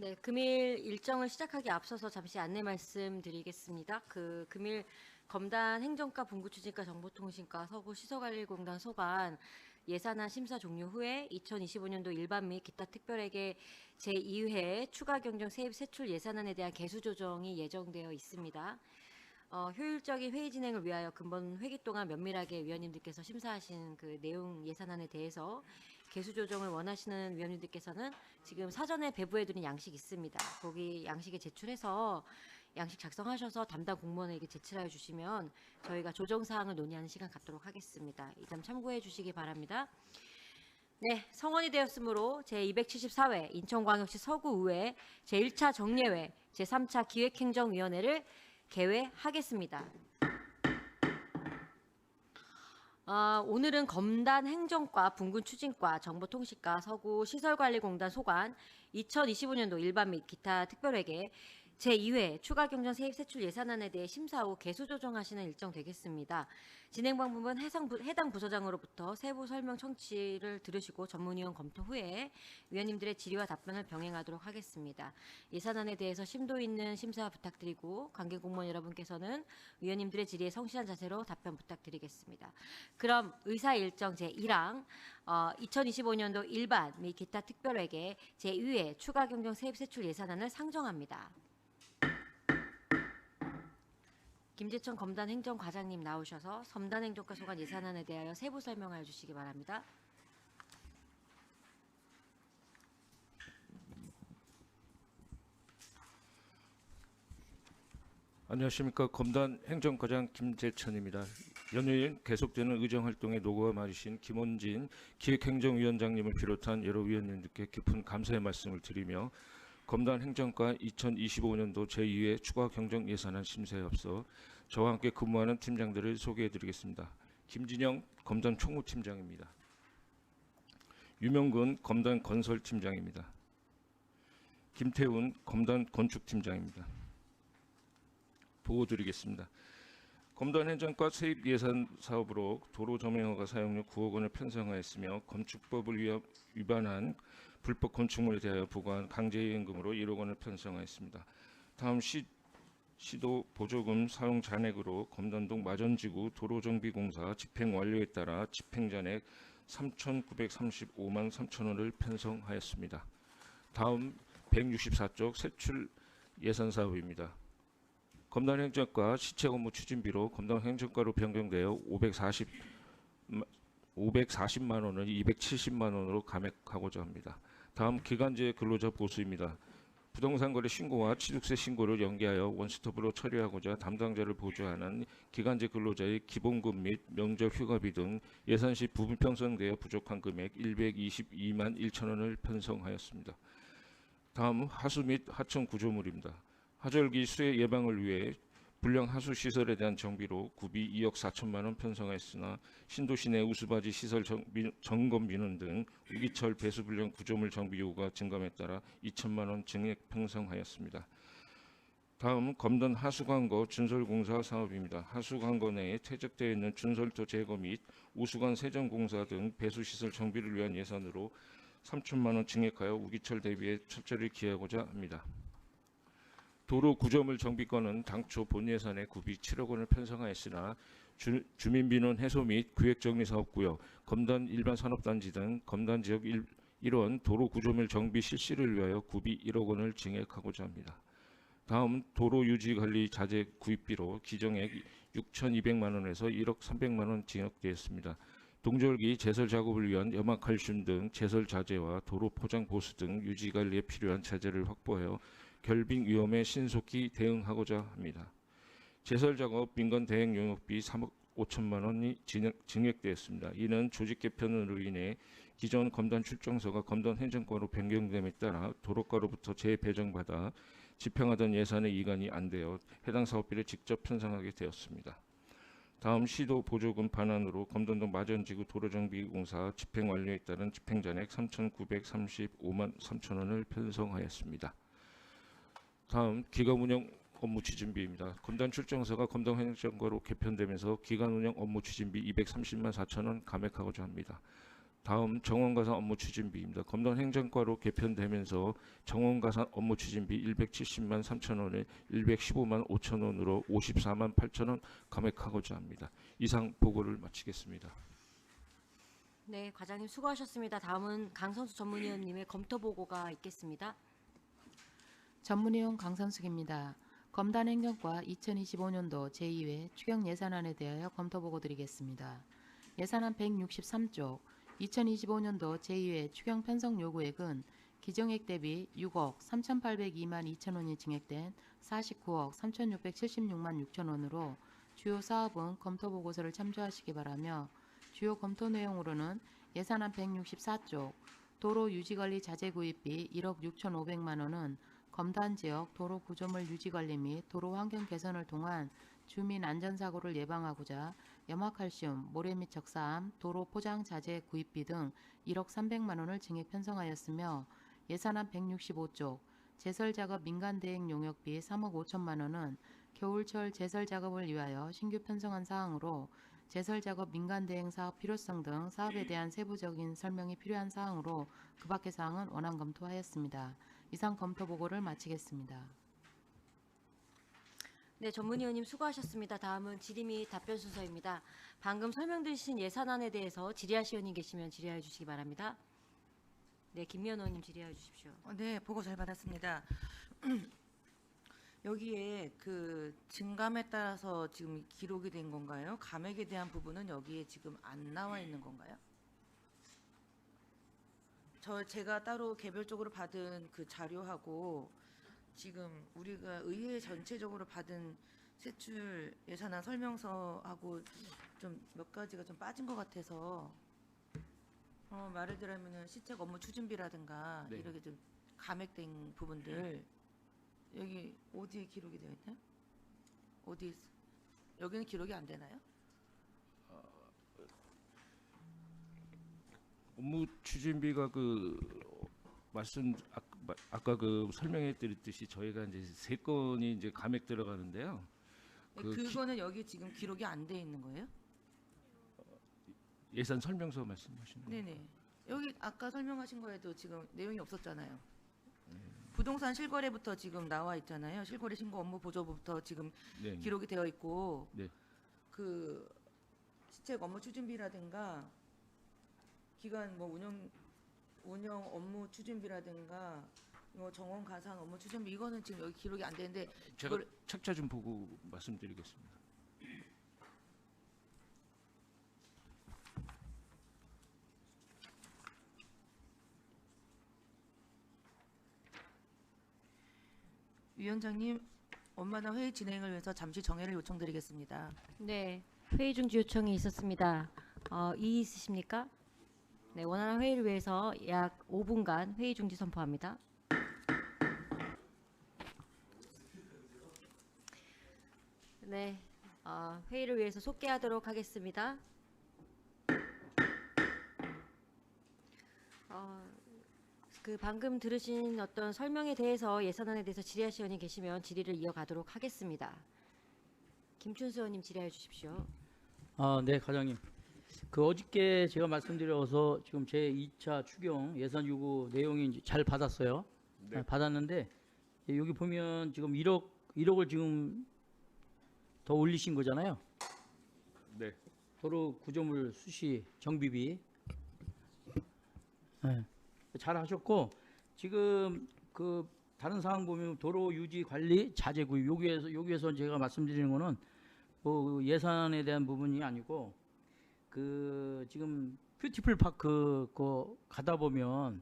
네, 금일 일정을 시작하기 앞서서 잠시 안내 말씀드리겠습니다. 금일 검단 행정과 분구추진과 정보통신과 서구시설관리공단 소관 예산안 심사 종료 후에 2025년도 일반 및 기타 특별회계 제2회 추가 경정 세입 세출 예산안에 대한 개수 조정이 예정되어 있습니다. 효율적인 회의 진행을 위하여 근본 회기 동안 면밀하게 위원님들께서 심사하신 그 내용 예산안에 대해서 개수 조정을 원하시는 위원님들께서는 지금 사전에 배부해드린 양식 있습니다. 거기 양식에 제출해서 양식 작성하셔서 담당 공무원에게 제출하여 주시면 저희가 조정 사항을 논의하는 시간 갖도록 하겠습니다. 이 점 참고해 주시기 바랍니다. 네, 성원이 되었으므로 제274회 인천광역시 서구의회 제1차 정례회 제3차 기획행정위원회를 개회하겠습니다. 오늘은 검단 행정과, 분군 추진과, 정보통신과, 서구시설관리공단 소관 2025년도 일반 및 기타 특별회계 제2회 추가 경정 세입 세출 예산안에 대해 심사 후 개수 조정하시는 일정 되겠습니다. 진행 방법은 해당 부서장으로부터 세부 설명 청취를 들으시고 전문위원 검토 후에 위원님들의 질의와 답변을 병행하도록 하겠습니다. 예산안에 대해서 심도 있는 심사 부탁드리고 관계 공무원 여러분께서는 위원님들의 질의에 성실한 자세로 답변 부탁드리겠습니다. 그럼 의사 일정 제1항 2025년도 일반 및 기타 특별회계 제2회 추가 경정 세입 세출 예산안을 상정합니다. 김재천 검단 행정과장님 나오셔서 검단 행정과 소관 예산안에 대하여 세부 설명하여 주시기 바랍니다. 안녕하십니까. 검단 행정과장 김재천입니다. 연일 계속되는 의정활동에 노고가 많으신 김원진 기획행정위원장님을 비롯한 여러 위원님들께 깊은 감사의 말씀을 드리며 검단 행정과 2025년도 제2회 추가 경정 예산안 심사에 앞서 저와 함께 근무하는 팀장들을 소개해드리겠습니다. 김진영 검단 총무팀장입니다. 유명근 검단 건설팀장입니다. 김태훈 검단 건축팀장입니다. 보고드리겠습니다. 검단 행정과 세입 예산 사업으로 도로 점용허가 사용료 9억 원을 편성하였으며 건축법을 위반한 불법 건축물에 대하여 부과한 강제이행금으로 1억 원을 편성하였습니다. 다음 시도 보조금 사용 잔액으로 검단동 마전지구 도로정비공사 집행 완료에 따라 집행 잔액 3,935만 3천 원을 편성하였습니다. 다음 164쪽 세출 예산 사업입니다. 검단 행정과 시책 업무 추진비로 검단 행정과로 변경되어 540만 원을 270만 원으로 감액하고자 합니다. 다음 기간제 근로자 보수입니다. 부동산 거래 신고와 취득세 신고를 연계하여 원스톱으로 처리하고자 담당자를 보조하는 기간제 근로자의 기본급 및 명절 휴가비 등 예산시 부분 편성되어 부족한 금액 122만 1천 원을 편성하였습니다. 다음 하수 및 하천 구조물입니다. 하절기 수해 예방을 위해 불량 하수 시설에 대한 정비로 구비 2억 4천만 원 편성하였으나 신도시 내 우수바지 시설 점검 민원 등 우기철 배수 불량 구조물 정비 요구가 증감에 따라 2천만 원 증액 편성하였습니다. 다음 검단 하수관거 준설공사 사업입니다. 하수관거 내에 퇴적되어 있는 준설토 제거 및 우수관 세정공사 등 배수시설 정비를 위한 예산으로 3천만 원 증액하여 우기철 대비에 철저히 기하고자 합니다. 도로 구조물 정비건은 당초 본 예산에 구비 7억 원을 편성하였으나 주민민원 해소 및 구획정리사업구역, 검단 일반산업단지 등 검단지역 일원 도로 구조물 정비 실시를 위하여 구비 1억 원을 증액하고자 합니다. 다음 도로유지관리 자재 구입비로 기정액 6,200만 원에서 1억 300만 원 증액되었습니다. 동절기 제설 작업을 위한 염화칼슘 등 제설 자재와 도로 포장 보수 등 유지관리에 필요한 자재를 확보하여 결빙 위험에 신속히 대응하고자 합니다. 제설 작업 민간 대행 용역비 3억 5천만 원이 증액되었습니다. 이는 조직 개편으로 인해 기존 검단 출정서가 검단 행정과로 변경됨에 따라 도로과로부터 재배정받아 집행하던 예산의 이관이 안 되어 해당 사업비를 직접 편성하게 되었습니다. 다음 시도 보조금 반환으로 검단동 마전지구 도로정비공사 집행 완료에 따른 집행잔액 3,935만 3천 원을 편성하였습니다. 다음 기간운영 업무 추진비입니다. 검단 출정서가 검단 행정과로 개편되면서 기간운영 업무 추진비 230만 4천 원 감액하고자 합니다. 다음 정원가산 업무 추진비입니다. 검단 행정과로 개편되면서 정원가산 업무 추진비 170만 3천 원에 115만 5천 원으로 54만 8천 원 감액하고자 합니다. 이상 보고를 마치겠습니다. 네, 과장님 수고하셨습니다. 다음은 강선수 전문위원님의 검토 보고가 있겠습니다. 전문위원 강선숙입니다. 검단 행정과 2025년도 제2회 추경 예산안에 대하여 검토 보고 드리겠습니다. 예산안 163쪽 2025년도 제2회 추경 편성 요구액은 기정액 대비 6억 3,802만 2천 원이 증액된 49억 3,676만 6천 원으로 주요 사업은 검토 보고서를 참조하시기 바라며 주요 검토 내용으로는 예산안 164쪽 도로 유지관리 자재 구입비 1억 6,500만 원은 검단 지역 도로 구조물 유지관리 및 도로 환경 개선을 통한 주민 안전사고를 예방하고자 염화칼슘, 모래 및 적사암, 도로 포장 자재 구입비 등 1억 300만 원을 증액 편성하였으며 예산안 165쪽 제설작업 민간대행 용역비 3억 5천만 원은 겨울철 제설작업을 위하여 신규 편성한 사항으로 제설작업 민간대행 사업 필요성 등 사업에 대한 세부적인 설명이 필요한 사항으로 그 밖의 사항은 원안 검토하였습니다. 이상 검토 보고를 마치겠습니다. 네, 전문위원님 수고하셨습니다. 다음은 질의 및 답변 순서입니다. 방금 설명드리신 예산안에 대해서 질의하실 의원님 계시면 질의해 주시기 바랍니다. 네, 김미연 의원님 질의해 주십시오. 네, 보고 잘 받았습니다. 여기에 그 증감에 따라서 지금 기록이 된 건가요? 감액에 대한 부분은 여기에 지금 안 나와 있는 건가요? 제가 따로 개별적으로 받은 그 자료하고 지금 우리가 의회 전체적으로 받은 세출 예산안 설명서하고 좀 몇 가지가 좀 빠진 것 같아서 말을 들으면은 시책 업무 추진비라든가 네. 이렇게 좀 감액된 부분들 여기 어디에 기록이 되어 있나요? 어디 여기는 기록이 안 되나요? 업무 추진비가 그 말씀 아까 그 설명해 드렸듯이 저희가 이제 세 건이 이제 감액 들어가는데요. 그거는 여기 지금 기록이 안 돼 있는 거예요? 예산 설명서 말씀하시는 거예요? 네네. 여기 아까 설명하신 거에도 지금 내용이 없었잖아요. 부동산 실거래부터 지금 나와 있잖아요. 실거래 신고 업무 보조부터 지금 네. 기록이 되어 있고 네. 그 시책 업무 추진비라든가 기관 뭐 운영 업무 추진비라든가 뭐 정원 가산 업무 추진비 이거는 지금 여기 기록이 안 되는데 제가 그걸 책자 좀 보고 말씀드리겠습니다. 위원장님 원만한 회의 진행을 위해서 잠시 정회를 요청드리겠습니다. 네, 회의 중지 요청이 있었습니다. 이의 있으십니까? 네, 원활한 회의를 위해서 약 5분간 회의 중지 선포합니다. 네, 회의를 위해서 속개하도록 하겠습니다. 그 방금 들으신 어떤 설명에 대해서 예산안에 대해서 질의하실 의원이 계시면 질의를 이어가도록 하겠습니다. 김춘수 의원님 질의해 주십시오. 네, 과장님. 그 어저께 제가 말씀드려서 지금 제 2차 추경 예산 요구 내용이 이제 잘 받았어요. 네. 받았는데 여기 보면 지금 1억을 지금 더 올리신 거잖아요. 네. 도로 구조물 수시 정비비. 네. 잘 하셨고 지금 그 다른 사항 보면 도로 유지 관리 자재 구입 여기에서 제가 말씀드리는 거는 뭐 예산에 대한 부분이 아니고 그 지금 뷰티풀 파크 그 가다 보면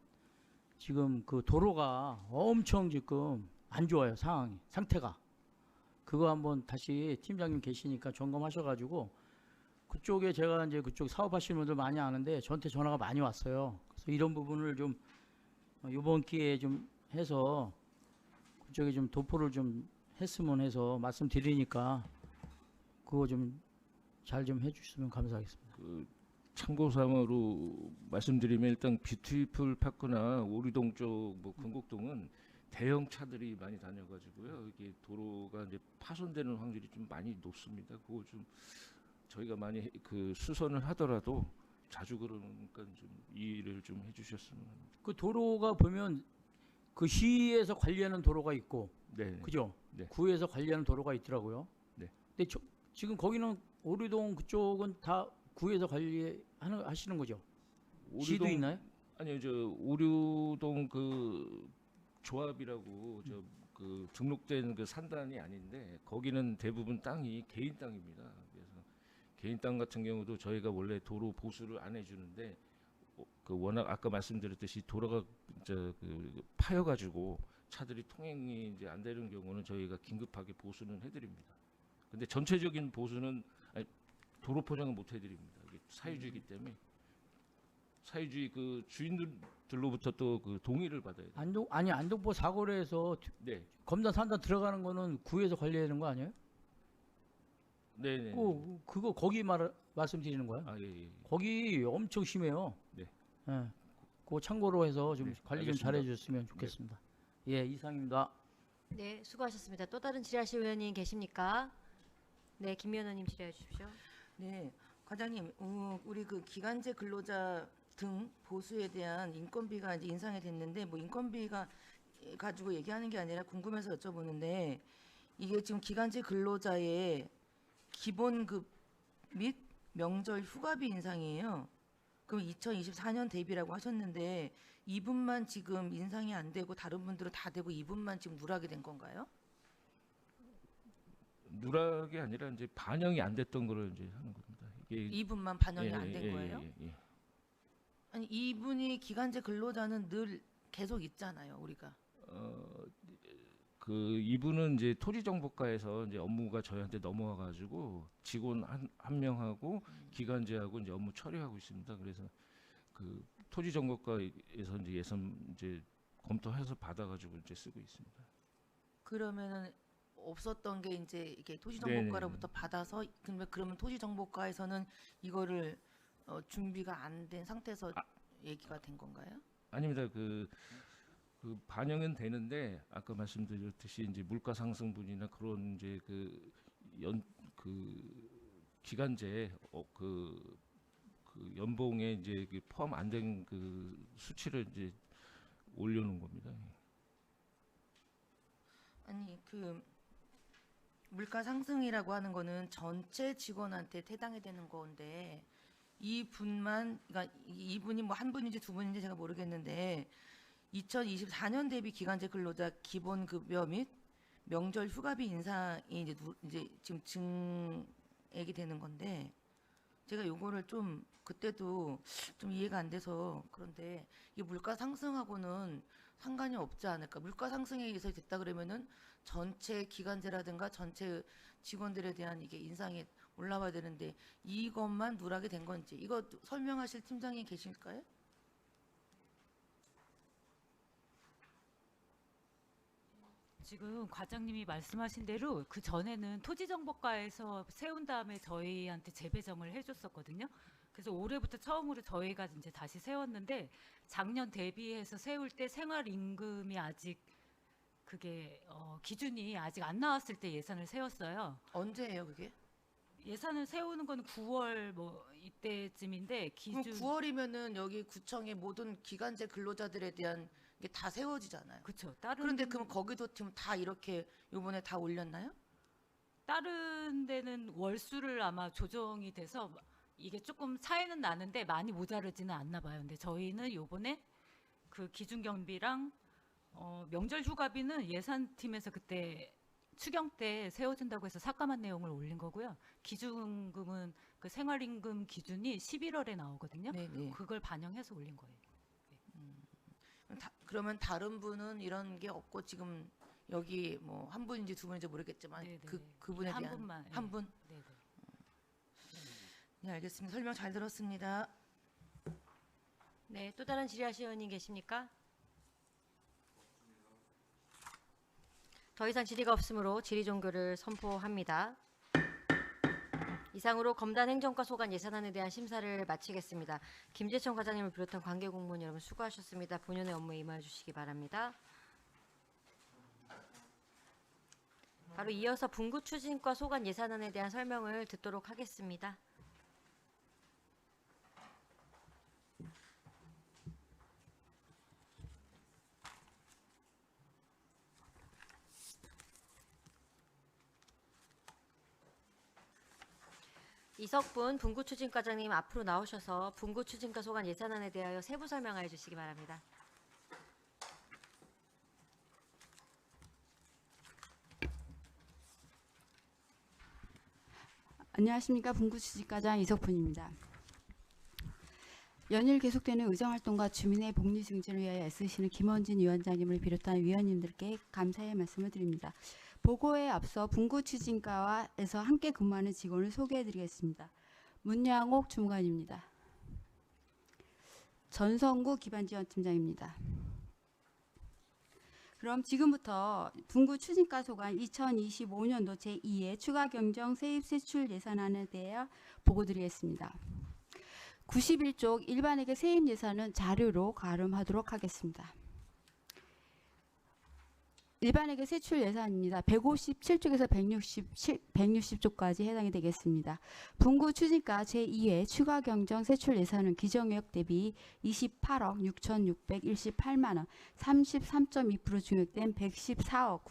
지금 그 도로가 엄청 지금 안 좋아요. 상태가 그거 한번 다시 팀장님 계시니까 점검하셔가지고 그쪽에 제가 이제 그쪽 사업하시는 분들 많이 아는데 저한테 전화가 많이 왔어요. 그래서 이런 부분을 좀 이번 기회에 좀 해서 그쪽에 좀 도포를 좀 했으면 해서 말씀드리니까 그거 좀 잘 좀 해주시면 감사하겠습니다. 그 참고사항으로 말씀드리면 일단 뷰티풀 파크나 오리동 쪽 뭐 금곡동은 대형 차들이 많이 다녀가지고요. 이게 도로가 이제 파손되는 확률이 좀 많이 높습니다. 그거 좀 저희가 많이 그 수선을 하더라도 자주 그러니까 좀 이해를 좀 해주셨으면 합니다. 그 도로가 보면 그 시에서 관리하는 도로가 있고, 네. 그죠? 네. 구에서 관리하는 도로가 있더라고요. 네. 근데 지금 거기는 오류동 그쪽은 다 구에서 하시는 거죠? 시도 오류동- 있나요? 아니요, 저 오류동 그 조합이라고 저 그 등록된 그 산단이 아닌데 거기는 대부분 땅이 개인 땅입니다. 그래서 개인 땅 같은 경우도 저희가 원래 도로 보수를 안 해주는데 그 워낙 아까 말씀드렸듯이 도로가 그 파여가지고 차들이 통행이 이제 안 되는 경우는 저희가 긴급하게 보수는 해드립니다. 근데 전체적인 보수는 도로 포장은 못 해드립니다. 이게 사유지이기 때문에. 사유지 그 주인들로부터 또 그 동의를 받아야 돼요. 안동포 사거리에서 네, 검단 산단 들어가는 거는 구에서 관리하는 거 아니에요? 네, 네. 그거 거기 말씀드리는 거야. 아, 예, 예. 거기 엄청 심해요. 네. 예. 그거 참고로 해서 좀 네, 관리 좀 알겠습니다. 잘해 주셨으면 좋겠습니다. 예, 이상입니다. 네, 수고하셨습니다. 또 다른 질의하실 의원님 계십니까? 네, 김 위원님 질의해 주십시오. 네, 과장님, 우리 그 기간제 근로자 등 보수에 대한 인건비가 이제 인상이 됐는데 뭐 인건비가 가지고 얘기하는 게 아니라 궁금해서 여쭤보는데 이게 지금 기간제 근로자의 기본급 및 명절 휴가비 인상이에요. 그럼 2024년 대비라고 하셨는데 이분만 지금 인상이 안 되고 다른 분들은 다 되고 이분만 지금 누락이 된 건가요? 누락이 아니라 이제 반영이 안 됐던 거를 이제 하는 겁니다. 이게 이분만 반영이 예, 안 된 예, 거예요? 예, 예. 아니 이분이 기간제 근로자는 늘 계속 있잖아요, 우리가. 그 이분은 이제 토지정보과에서 이제 업무가 저희한테 넘어와가지고 직원 한 명하고 기간제하고 이제 업무 처리하고 있습니다. 그래서 그 토지정보과에서 이제 예산 이제 검토해서 받아가지고 이제 쓰고 있습니다. 그러면은 없었던 게 이제 이게 토지정보과로부터 받아서 그러면 토지정보과에서는 이거를 준비가 안 된 상태에서 얘기가 된 건가요? 아닙니다. 그 반영은 되는데 아까 말씀드렸듯이 이제 물가 상승분이나 그런 이제 그 기간제 그 연봉에 이제 포함 안 된 그 수치를 이제 올려놓은 겁니다. 아니 그 물가 상승이라고 하는 거는 전체 직원한테 해당이 되는 건데 이분만 그러니까 이분이 뭐 한 분인지 두 분인지 제가 모르겠는데 2024년 대비 기간제 근로자 기본급여 및 명절 휴가비 인상이 이제 지금 증액이 되는 건데 제가 요거를 좀 그때도 좀 이해가 안 돼서 그런데 이 물가 상승하고는 상관이 없지 않을까? 물가 상승에 의해서 됐다 그러면은 전체 기간제라든가 전체 직원들에 대한 이게 인상이 올라와야 되는데 이것만 누락이 된 건지 이거 설명하실 팀장님 계실까요? 지금 과장님이 말씀하신 대로 그 전에는 토지정보과에서 세운 다음에 저희한테 재배정을 해줬었거든요. 그래서 올해부터 처음으로 저희가 이제 다시 세웠는데 작년 대비해서 세울 때 생활임금이 아직 그게 기준이 아직 안 나왔을 때 예산을 세웠어요. 언제예요 그게? 예산을 세우는 건 9월 뭐 이때쯤인데 그럼 기준 9월이면은 여기 구청의 모든 기간제 근로자들에 대한 게 다 세워지잖아요. 그렇죠. 다른 그런데 그럼 거기도 지금 다 이렇게 요번에 다 올렸나요? 다른 데는 월수를 아마 조정이 돼서 이게 조금 차이는 나는데 많이 모자르지는 않나 봐요. 근데 저희는 요번에 그 기준 경비랑 명절 휴가비는 예산팀에서 그때 추경 때 세워준다고 해서 삭감한 내용을 올린 거고요. 기준금은 그 생활임금 기준이 11월에 나오거든요. 네. 그걸 반영해서 올린 거예요. 그러면 다른 분은 이런 게 없고 지금 여기 뭐 한 분인지 두 분인지 모르겠지만 네네. 그분에 한 대한 분만, 한 예. 분? 네네. 네 알겠습니다. 설명 잘 들었습니다. 네, 또 다른 질의하실 의원님 계십니까? 더 이상 질의가 없으므로 질의 종교를 선포합니다. 이상으로 검단 행정과 소관 예산안에 대한 심사를 마치겠습니다. 김재천 과장님을 비롯한 관계 공무원 여러분 수고하셨습니다. 본연의 업무에 임하여 주시기 바랍니다. 바로 이어서 분구 추진과 소관 예산안에 대한 설명을 듣도록 하겠습니다. 이석분 분구추진과장님 앞으로 나오셔서 분구추진과 소관 예산안에 대하여 세부 설명하여 주시기 바랍니다. 안녕하십니까. 분구추진과장 이석분입니다. 연일 계속되는 의정활동과 주민의 복리 증진을 위하여 애쓰시는 김원진 위원장님을 비롯한 위원님들께 감사의 말씀을 드립니다. 보고에 앞서 분구추진과에서 함께 근무하는 직원을 소개해드리겠습니다. 문양옥 주무관입니다. 전성구 기반지원팀장입니다. 그럼 지금부터 분구추진과 소관 2025년도 제2회 추가경정 세입세출 예산안에 대해 보고드리겠습니다. 91쪽 일반회계 세입 예산은 자료로 가름하도록 하겠습니다. 일반회계 세출 예산입니다. 157쪽에서 160쪽까지 해당이 되겠습니다. 분구추진과 제2회 추가경정 세출 예산은 기정의역 대비 28억 6,618만 원, 33.2% 증액된 114억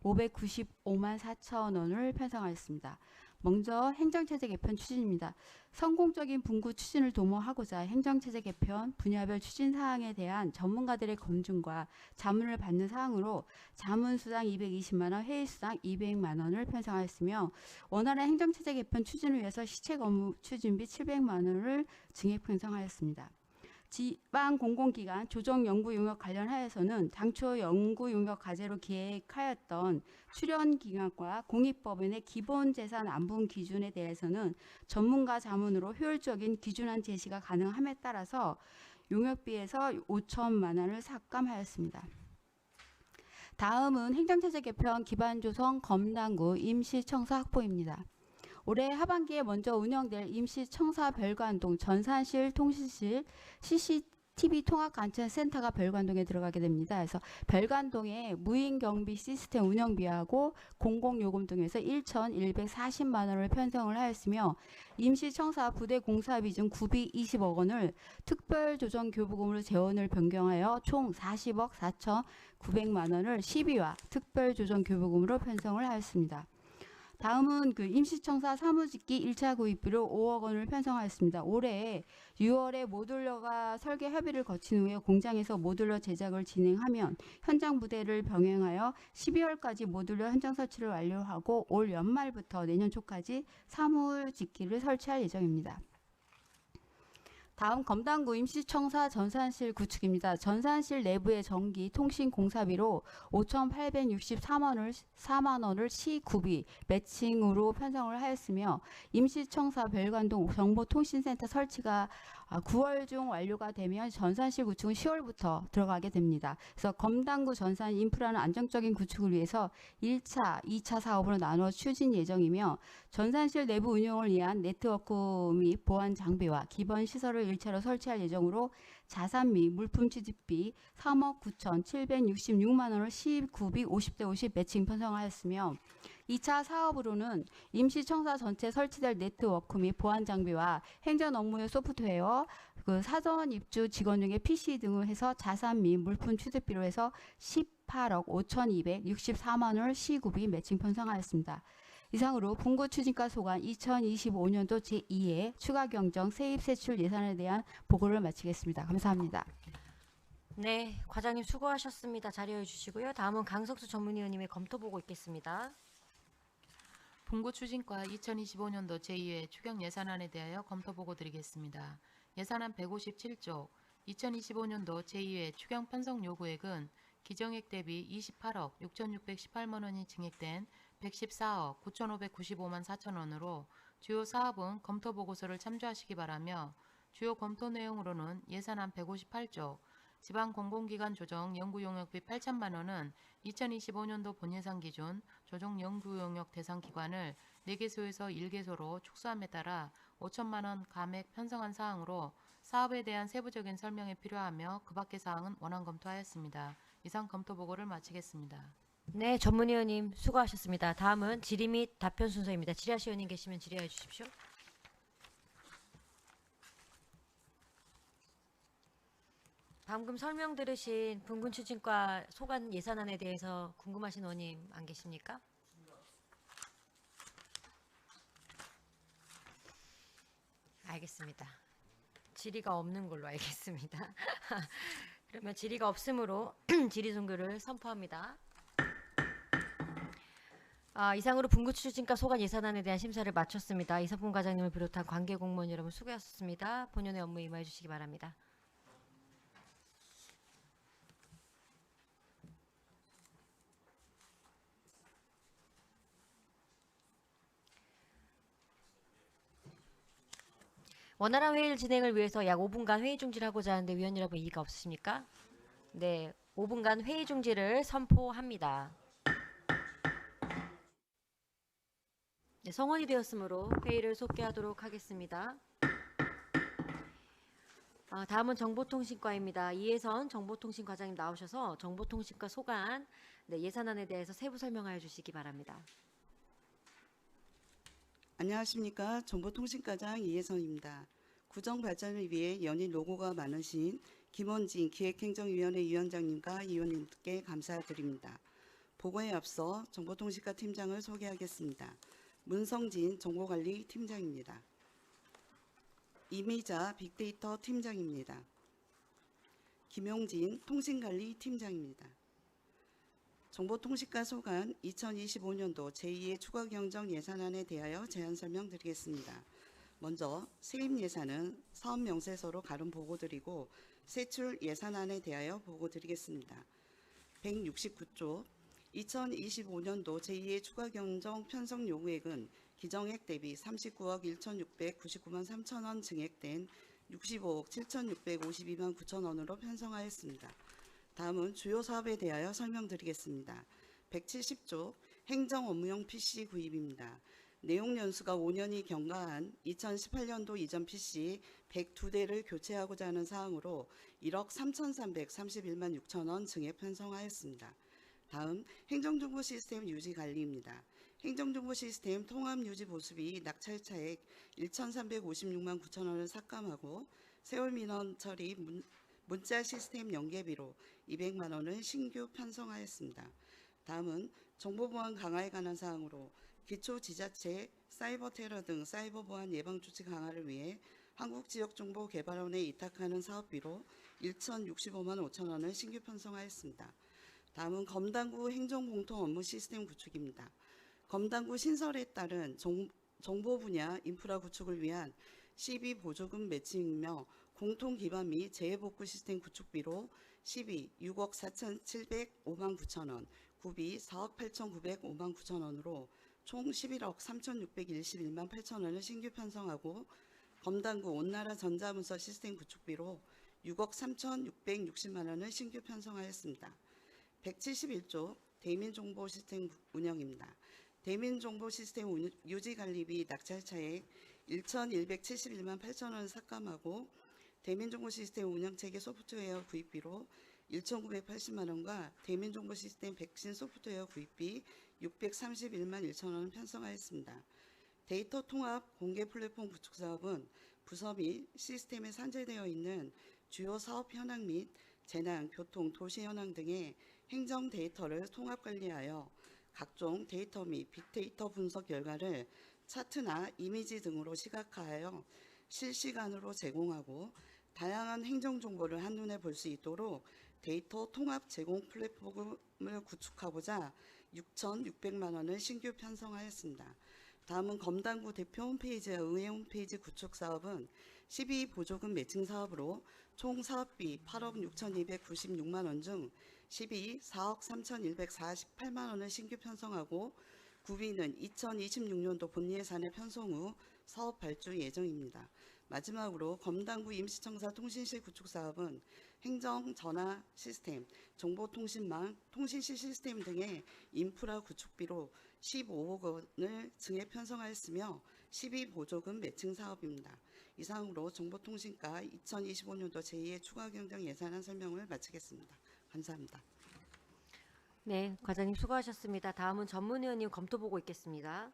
9,595만 4천 원을 편성하였습니다. 먼저 행정체제 개편 추진입니다. 성공적인 분구 추진을 도모하고자 행정체제 개편 분야별 추진 사항에 대한 전문가들의 검증과 자문을 받는 사항으로 자문수당 220만 원, 회의수당 200만 원을 편성하였으며 원활한 행정체제 개편 추진을 위해서 시책 업무 추진비 700만 원을 증액 편성하였습니다. 지방 공공기관 조정 연구 용역 관련하여서는 당초 연구 용역 과제로 기획하였던 출연 기관과 공익법인의 기본 재산 안분 기준에 대해서는 전문가 자문으로 효율적인 기준안 제시가 가능함에 따라서 용역비에서 5천만 원을 삭감하였습니다. 다음은 행정체제 개편 기반 조성 검단구 임시청사 확보입니다. 올해 하반기에 먼저 운영될 임시청사 별관동 전산실 통신실 CCTV 통합관찰센터가 별관동에 들어가게 됩니다. 그래서 별관동에 무인경비 시스템 운영비하고 공공요금 등에서 1,140만 원을 편성을 하였으며 임시청사 부대 공사비 중 구비 20억 원을 특별조정교부금으로 재원을 변경하여 총 40억 4,900만 원을 시비와 특별조정교부금으로 편성을 하였습니다. 다음은 임시청사 사무직기 1차 구입비로 5억 원을 편성하였습니다. 올해 6월에 모듈러가 설계 협의를 거친 후에 공장에서 모듈러 제작을 진행하면 현장 부대를 병행하여 12월까지 모듈러 현장 설치를 완료하고 올 연말부터 내년 초까지 사무직기를 설치할 예정입니다. 다음 검단구 임시청사 전산실 구축입니다. 전산실 내부의 전기 통신 공사비로 5,864만 원을 시구비 매칭으로 편성을 하였으며 임시청사 별관동 정보통신센터 설치가 9월 중 완료가 되면 전산실 구축은 10월부터 들어가게 됩니다. 그래서 검단구 전산 인프라는 안정적인 구축을 위해서 1차, 2차 사업으로 나눠 추진 예정이며 전산실 내부 운영을 위한 네트워크 및 보안 장비와 기본 시설을 1차로 설치할 예정으로 자산 및 물품 취집비 3억 9,766만 원을 시구비 50대 50 매칭 편성하였으며 2차 사업으로는 임시청사 전체 설치될 네트워크 및 보안 장비와 행정 업무용 소프트웨어, 사전 입주 직원 중에 PC 등을 해서 자산 및 물품 취득비로 해서 18억 5,264만 원을 시구비 매칭 편성하였습니다. 이상으로 분구추진과 소관 2025년도 제2회 추가경정 세입세출 예산에 대한 보고를 마치겠습니다. 감사합니다. 네, 과장님 수고하셨습니다. 자리해 주시고요. 다음은 강석수 전문위원님의 검토보고 있겠습니다. 분구추진과 2025년도 제2회 추경 예산안에 대하여 검토보고 드리겠습니다. 예산안 157쪽 2025년도 제2회 추경 편성 요구액은 기정액 대비 28억 6,618만 원이 증액된 114억 9,595만 4천 원으로 주요 사업은 검토보고서를 참조하시기 바라며 주요 검토 내용으로는 예산안 158쪽 지방공공기관 조정 연구용역비 8천만 원은 2025년도 본예산 기준 조정 연구용역 대상 기관을 4개소에서 1개소로 축소함에 따라 5천만 원 감액 편성한 사항으로 사업에 대한 세부적인 설명이 필요하며 그 밖의 사항은 원안 검토하였습니다. 이상 검토보고를 마치겠습니다. 네, 전문위원님 수고하셨습니다. 다음은 질의 및 답변 순서입니다. 질의하실 의원님 계시면 질의해 주십시오. 방금 설명 들으신 분군추진과 소관 예산안에 대해서 궁금하신 의원님 안 계십니까? 알겠습니다. 질의가 없는 걸로 알겠습니다. 그러면 질의가 없으므로 질의 종결을 선포합니다. 이상으로 분구 추진과 소관 예산안에 대한 심사를 마쳤습니다. 이사품 과장님을 비롯한 관계 공무원 여러분 수고하셨습니다. 본연의 업무에 임하여 주시기 바랍니다. 원활한 회의 진행을 위해서 약 5분간 회의 중지를 하고자 하는데 위원 여러분 이의가 없으십니까? 네, 5분간 회의 중지를 선포합니다. 네, 성원이 되었으므로 회의를 속개하도록 하겠습니다. 다음은 정보통신과입니다. 이혜선 정보통신과장님 나오셔서 정보통신과 소관 예산안에 대해서 세부 설명하여 주시기 바랍니다. 안녕하십니까. 정보통신과장 이혜선입니다. 구정 발전을 위해 연일 노고가 많으신 김원진 기획행정위원회 위원장님과 위원님께 감사드립니다. 보고에 앞서 정보통신과 팀장을 소개하겠습니다. 문성진 정보관리 팀장입니다. 이미자 빅데이터 팀장입니다. 김용진 통신관리 팀장입니다. 정보통신과 소관 2025년도 제2의 추가경정 예산안에 대하여 제안 설명드리겠습니다. 먼저 세입 예산은 사업 명세서로 가름 보고드리고 세출 예산안에 대하여 보고드리겠습니다. 169조 2025년도 제2의 추가경정 편성 요구액은 기정액 대비 39억 1,699만 3천 원 증액된 65억 7,652만 9천 원으로 편성하였습니다. 다음은 주요 사업에 대하여 설명드리겠습니다. 170조 행정 업무용 PC 구입입니다. 내용 연수가 5년이 경과한 2018년도 이전 PC 102대를 교체하고자 하는 사항으로 1억 3,331만 6천 원 증액 편성하였습니다. 다음 행정정보 시스템 유지 관리입니다. 행정정보 시스템 통합 유지 보수비 낙찰차액 1,356만 9천 원을 삭감하고 세월 민원 처리 문자 시스템 연계비로 200만 원을 신규 편성하였습니다. 다음은 정보보안 강화에 관한 사항으로 기초지자체 사이버 테러 등 사이버 보안 예방 조치 강화를 위해 한국지역정보개발원에委託하는 사업비로 1,065만 5천 원을 신규 편성하였습니다. 다음은 검당구 행정공통 업무 시스템 구축입니다. 검당구 신설에 따른 정보 분야 인프라 구축을 위한 시비 보조금 매칭이며 공통 기반 및 재해복구 시스템 구축비로 시비 6억 4,705만 9천 원, 구비 4억 8,905만 9천 원으로 총 11억 3,621만 8천 원을 신규 편성하고 검당구 온나라 전자문서 시스템 구축비로 6억 3,660만 원을 신규 편성하였습니다. 171조 대민정보 시스템 운영입니다. 대민정보 시스템 유지관리비 낙찰차액 1,171만 8천 원을 삭감하고 대민정보 시스템 운영체계 소프트웨어 구입비로 1,980만 원과 대민정보 시스템 백신 소프트웨어 구입비 631만 1천 원을 편성하였습니다. 데이터 통합 공개 플랫폼 구축 사업은 부서 및 시스템에 산재되어 있는 주요 사업 현황 및 재난, 교통, 도시 현황 등의 행정 데이터를 통합 관리하여 각종 데이터 및 빅데이터 분석 결과를 차트나 이미지 등으로 시각화하여 실시간으로 제공하고 다양한 행정 정보를 한눈에 볼 수 있도록 데이터 통합 제공 플랫폼을 구축하고자 6,600만 원을 신규 편성하였습니다. 다음은 검당구 대표 홈페이지와 의회 홈페이지 구축 사업은 12 보조금 매칭 사업으로 총 사업비 8억 6,296만 원 중 12 4억 3,148만 원을 신규 편성하고 구비는 2026년도 본예산에 편성 후 사업 발주 예정입니다. 마지막으로 검당구 임시청사 통신실 구축 사업은 행정 전화 시스템, 정보통신망, 통신실 시스템 등의 인프라 구축비로 15억 원을 증액 편성하였으며 12 보조금 매칭 사업입니다. 이상으로 정보통신과 2025년도 제2의 추가경정 예산안 설명을 마치겠습니다. 감사합니다. 네, 과장님 수고하셨습니다. 다음은 전문위원님 검토 보고 있겠습니다.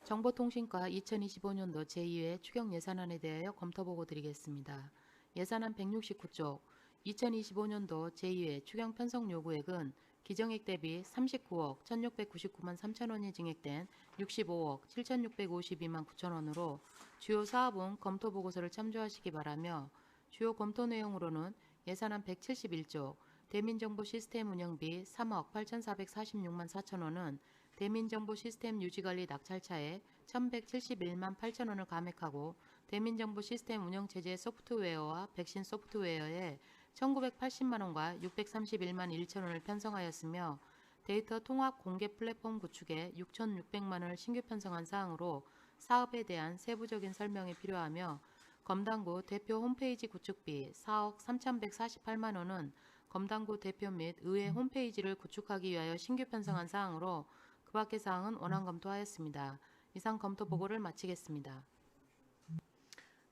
정보통신과 2025년도 제2회 추경 예산안에 대하여 검토 보고 드리겠습니다. 예산안 169쪽 2025년도 제2회 추경 편성 요구액은 기정액 대비 39억 1,699만 3천 원이 증액된 65억 7,652만 9천 원으로 주요 사업은 검토 보고서를 참조하시기 바라며 주요 검토 내용으로는 예산안 171조, 대민정보 시스템 운영비 3억 8,446만 4천 원은 대민정보 시스템 유지관리 낙찰차에 1,171만 8천 원을 감액하고 대민정보 시스템 운영체제 소프트웨어와 백신 소프트웨어에 1,980만 원과 631만 1천 원을 편성하였으며 데이터 통합 공개 플랫폼 구축에 6,600만 원을 신규 편성한 사항으로 사업에 대한 세부적인 설명이 필요하며 검단구 대표 홈페이지 구축비 4억 3,148만 원은 검단구 대표 및 의회 홈페이지를 구축하기 위하여 신규 편성한 사항으로 그 밖의 사항은 원안 검토하였습니다. 이상 검토 보고를 마치겠습니다.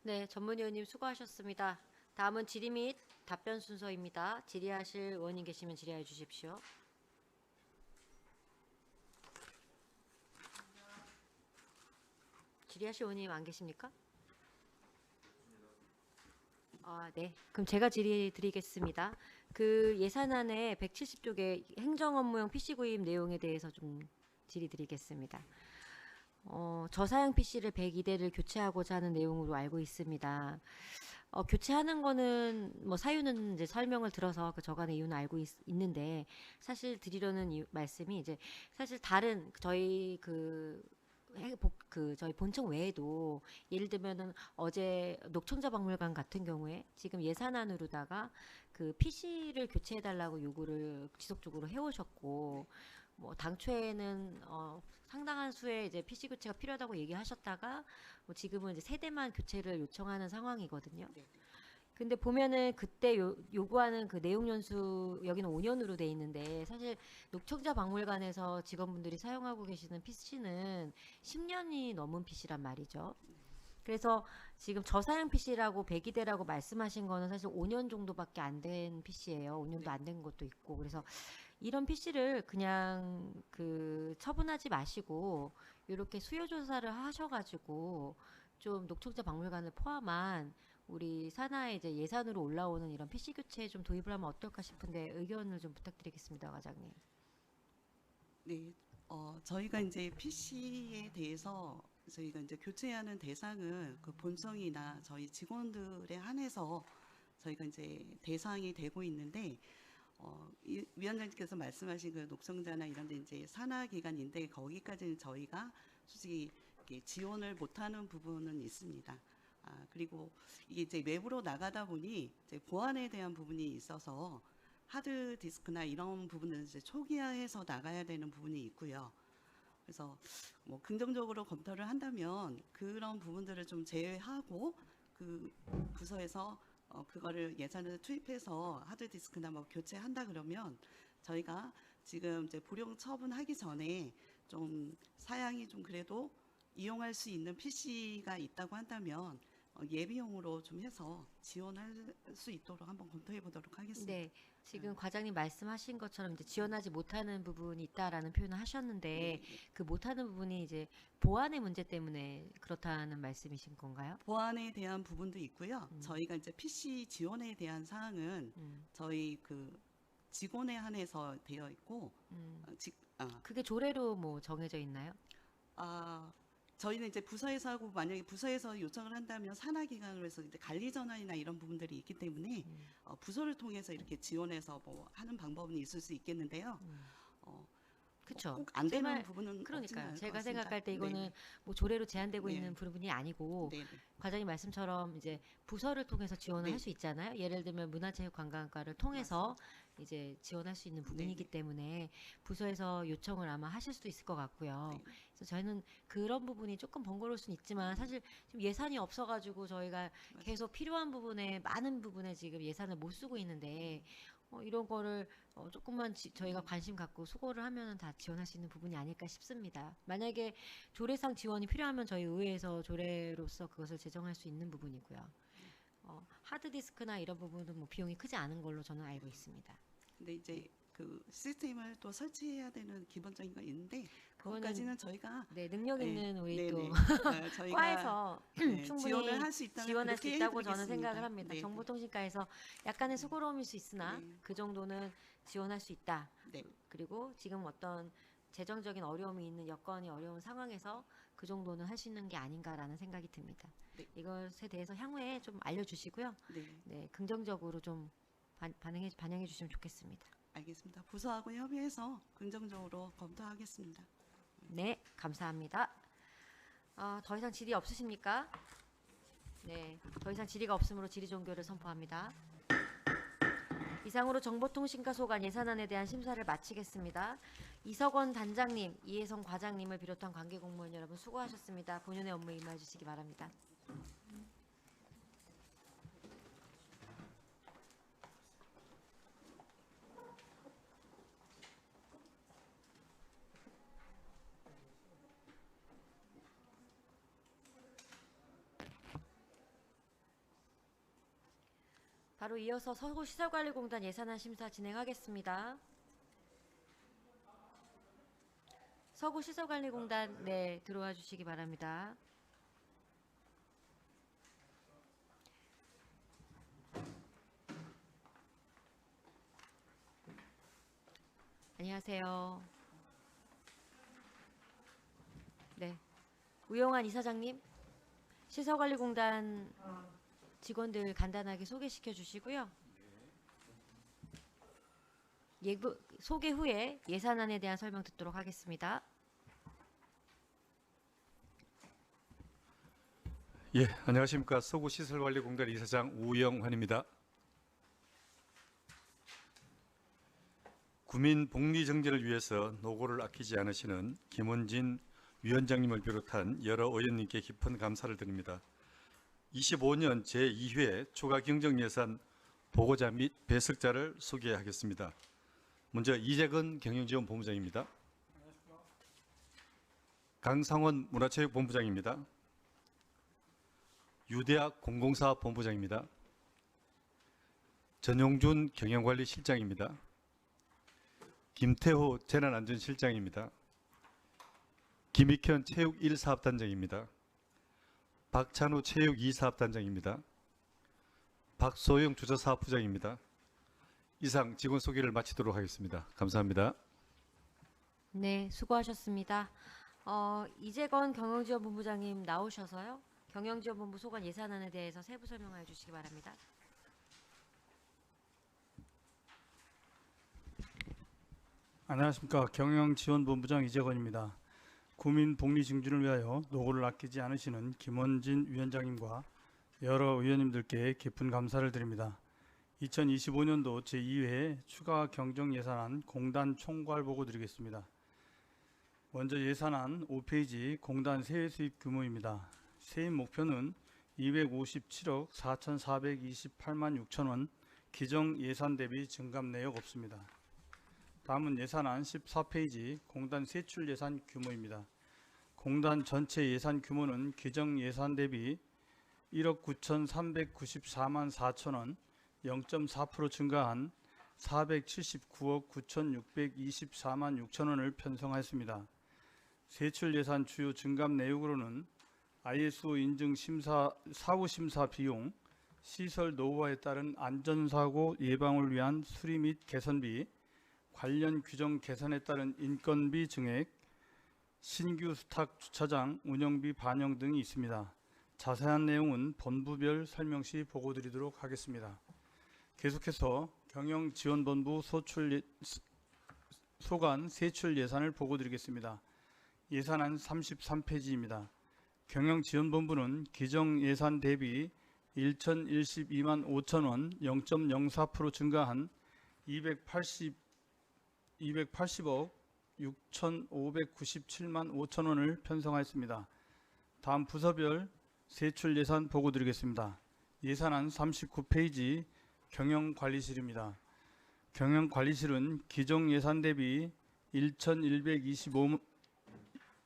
네, 전문위원님 수고하셨습니다. 다음은 질의 및 답변 순서입니다. 질의하실 의원님 계시면 질의해 주십시오. 질의하실 의원님 안 계십니까? 네. 그럼 제가 질의 드리겠습니다. 그 예산안의 170쪽의 행정업무용 PC 구입 내용에 대해서 좀 질의 드리겠습니다. 저사양 PC를 102대를 교체하고자 하는 내용으로 알고 있습니다. 교체하는 거는 뭐 사유는 이제 설명을 들어서 그 저간의 이유는 알고 있는데 사실 드리려는 말씀이 이제 사실 다른 저희 저희 본청 외에도 예를 들면은 어제 녹청자 박물관 같은 경우에 지금 예산안으로다가 그 PC를 교체해 달라고 요구를 지속적으로 해오셨고 뭐 당초에는 상당한 수의 이제 PC 교체가 필요하다고 얘기하셨다가 뭐 지금은 이제 세대만 교체를 요청하는 상황이거든요. 근데 보면은 그때 요구하는 그 내용 연수 여기는 5년으로 돼 있는데 사실 녹청자 박물관에서 직원분들이 사용하고 계시는 PC는 10년이 넘은 PC란 말이죠. 그래서 지금 저사양 PC라고 102대라고 말씀하신 거는 사실 5년 정도밖에 안 된 PC예요. 5년도 안 된 것도 있고. 그래서 이런 PC를 그냥 처분하지 마시고 이렇게 수요 조사를 하셔가지고 좀 녹청자 박물관을 포함한 우리 산하에 이제 예산으로 올라오는 이런 PC 교체에 좀 도입을 하면 어떨까 싶은데 의견을 좀 부탁드리겠습니다, 과장님. 네, 저희가 이제 PC에 대해서 저희가 이제 교체하는 대상을 그 본청이나 저희 직원들에 한해서 저희가 이제 대상이 되고 있는데 위원장님께서 말씀하신 그 녹청자나 이런 데 이제 산하 기관인데 거기까지는 저희가 솔직히 이렇게 지원을 못하는 부분은 있습니다. 그리고 이게 이제 외부로 나가다 보니 이제 보안에 대한 부분이 있어서 하드 디스크나 이런 부분들은 이제 초기화해서 나가야 되는 부분이 있고요. 그래서 뭐 긍정적으로 검토를 한다면 그런 부분들을 좀 제외하고 그 부서에서 그거를 예산을 투입해서 하드 디스크나 뭐 교체한다 그러면 저희가 지금 이제 불용 처분하기 전에 좀 사양이 좀 그래도 이용할 수 있는 PC가 있다고 한다면 예비용으로 좀 해서 지원할 수 있도록 한번 검토해 보도록 하겠습니다. 네, 지금 과장님 말씀하신 것처럼 이제 지원하지 못하는 부분이 있다라는 표현을 하셨는데 그 못하는 부분이 이제 보안의 문제 때문에 그렇다는 말씀이신 건가요? 보안에 대한 부분도 있고요. 저희가 이제 PC 지원에 대한 사항은 저희 그 직원에 한해서 되어 있고 그게 조례로 뭐 정해져 있나요? 저희는 이제 부서에서 하고 만약에 부서에서 요청을 한다면 산하기관으로 해서 이제 관리 전환이나 이런 부분들이 있기 때문에 부서를 통해서 이렇게 지원해서 뭐 하는 방법은 있을 수 있겠는데요. 그렇죠. 꼭 안 되는 부분은 그러니까요. 없지는 제가 않을 것 생각할 때 같습니다. 이거는 뭐 조례로 제한되고 네. 있는 부분이 아니고 네네. 과장님 말씀처럼 이제 부서를 통해서 지원을 네. 할 수 있잖아요. 예를 들면 문화체육관광과를 통해서 이제 지원할 수 있는 부분이기 네네. 때문에 부서에서 요청을 아마 하실 수도 있을 것 같고요. 네. 그래서 저희는 그런 부분이 조금 번거로울 수는 있지만 사실 지금 예산이 없어가지고 저희가 계속 필요한 부분에 많은 부분에 지금 예산을 못 쓰고 있는데 이런 거를 조금만 저희가 관심 갖고 수고를 하면은 다 지원할 수 있는 부분이 아닐까 싶습니다. 만약에 조례상 지원이 필요하면 저희 의회에서 조례로서 그것을 제정할 수 있는 부분이고요. 하드디스크나 이런 부분은 뭐 비용이 크지 않은 걸로 저는 알고 있습니다. 근데 이제 그 시스템을 또 설치해야 되는 기본적인 건 있는데 그것까지는 저희가 네, 능력 있는 우리 네, 또 네. 저희가 과에서 네, 충분히 지원을 할 수 있다면 지원할 수 그렇게 있다고 저는 해드리겠습니다. 생각을 합니다. 네, 정보통신과에서 약간의 수고로움일 수 있으나 네. 그 정도는 지원할 수 있다. 네. 그리고 지금 어떤 재정적인 어려움이 있는 여건이 어려운 상황에서 그 정도는 할 수 있는 게 아닌가라는 생각이 듭니다. 네. 이것에 대해서 향후에 좀 알려주시고요. 네, 네, 긍정적으로 좀 반영해 주시면 좋겠습니다. 알겠습니다. 부서하고 협의해서 긍정적으로 검토하겠습니다. 네, 감사합니다. 더 이상 질의 없으십니까? 네, 더 이상 질의가 없으므로 질의 종결을 선포합니다. 이상으로 정보통신과 소관 예산안에 대한 심사를 마치겠습니다. 이석원 단장님, 이혜성 과장님을 비롯한 관계 공무원 여러분 수고하셨습니다. 본연의 업무에 임하여 주시기 바랍니다. 바로 이어서 서구시설관리공단 예산안 심사 진행하겠습니다. 서구시설관리공단 네 들어와 주시기 바랍니다. 안녕하세요. 네, 우영환 이사장님, 시설관리공단 직원들 간단하게 소개시켜 주시고요. 소개 후에 예산안에 대한 설명 듣도록 하겠습니다. 예, 안녕하십니까. 서구시설관리공단 이사장 우영환입니다. 구민 복리 정제를 위해서 노고를 아끼지 않으시는 김원진 위원장님을 비롯한 여러 의원님께 깊은 감사를 드립니다. 25년 제2회 추가 경정 예산 보고자 및 배석자를 소개하겠습니다. 먼저 이재근 경영지원본부장입니다. 강상원 문화체육본부장입니다. 유대학 공공사 본부장입니다. 전용준 경영관리실장입니다. 김태호 재난안전실장입니다. 김익현 체육 1사업단장입니다. 박찬우 체육 2사업단장입니다. 박소영 주저사업부장입니다. 이상 직원 소개를 마치도록 하겠습니다. 감사합니다. 네, 수고하셨습니다. 이재건 경영지원본부장님 나오셔서요. 경영지원본부 소관 예산안에 대해서 세부 설명해 주시기 바랍니다. 안녕하십니까. 경영지원본부장 이재건입니다. 구민 복리 증진을 위하여 노고를 아끼지 않으시는 김원진 위원장님과 여러 의원님들께 깊은 감사를 드립니다. 2025년도 제2회 추가 경정 예산안 공단 총괄 보고 드리겠습니다. 먼저 예산안 5페이지 공단 세외 수입 규모입니다. 세입 목표는 257억 4,428만 6천 원, 기정 예산 대비 증감 내역 없습니다. 다음은 예산안 14페이지 공단 세출 예산 규모입니다. 공단 전체 예산 규모는 기정 예산 대비 1억 9,394만 4천 원, 0.4% 증가한 479억 9,624만 6천 원을 편성하였습니다. 세출 예산 주요 증감 내역으로는 ISO 인증 사후 심사 비용, 시설 노후화에 따른 안전사고 예방을 위한 수리 및 개선비, 관련 규정 개선에 따른 인건비 증액, 신규 스탁 주차장 운영비 반영 등이 있습니다. 자세한 내용은 본부별 설명 시 보고 드리도록 하겠습니다. 계속해서 경영지원본부 소관 세출 예산을 보고 드리겠습니다. 예산안 33페이지입니다. 경영지원본부는 기정 예산 대비 1,012만 5천 원 0.04% 증가한 280억 6,597만 5천 원을 편성하였습니다. 다음 부서별 세출 예산 보고 드리겠습니다. 예산안 39페이지 경영관리실입니다. 경영관리실은 기정 예산 대비 1,125만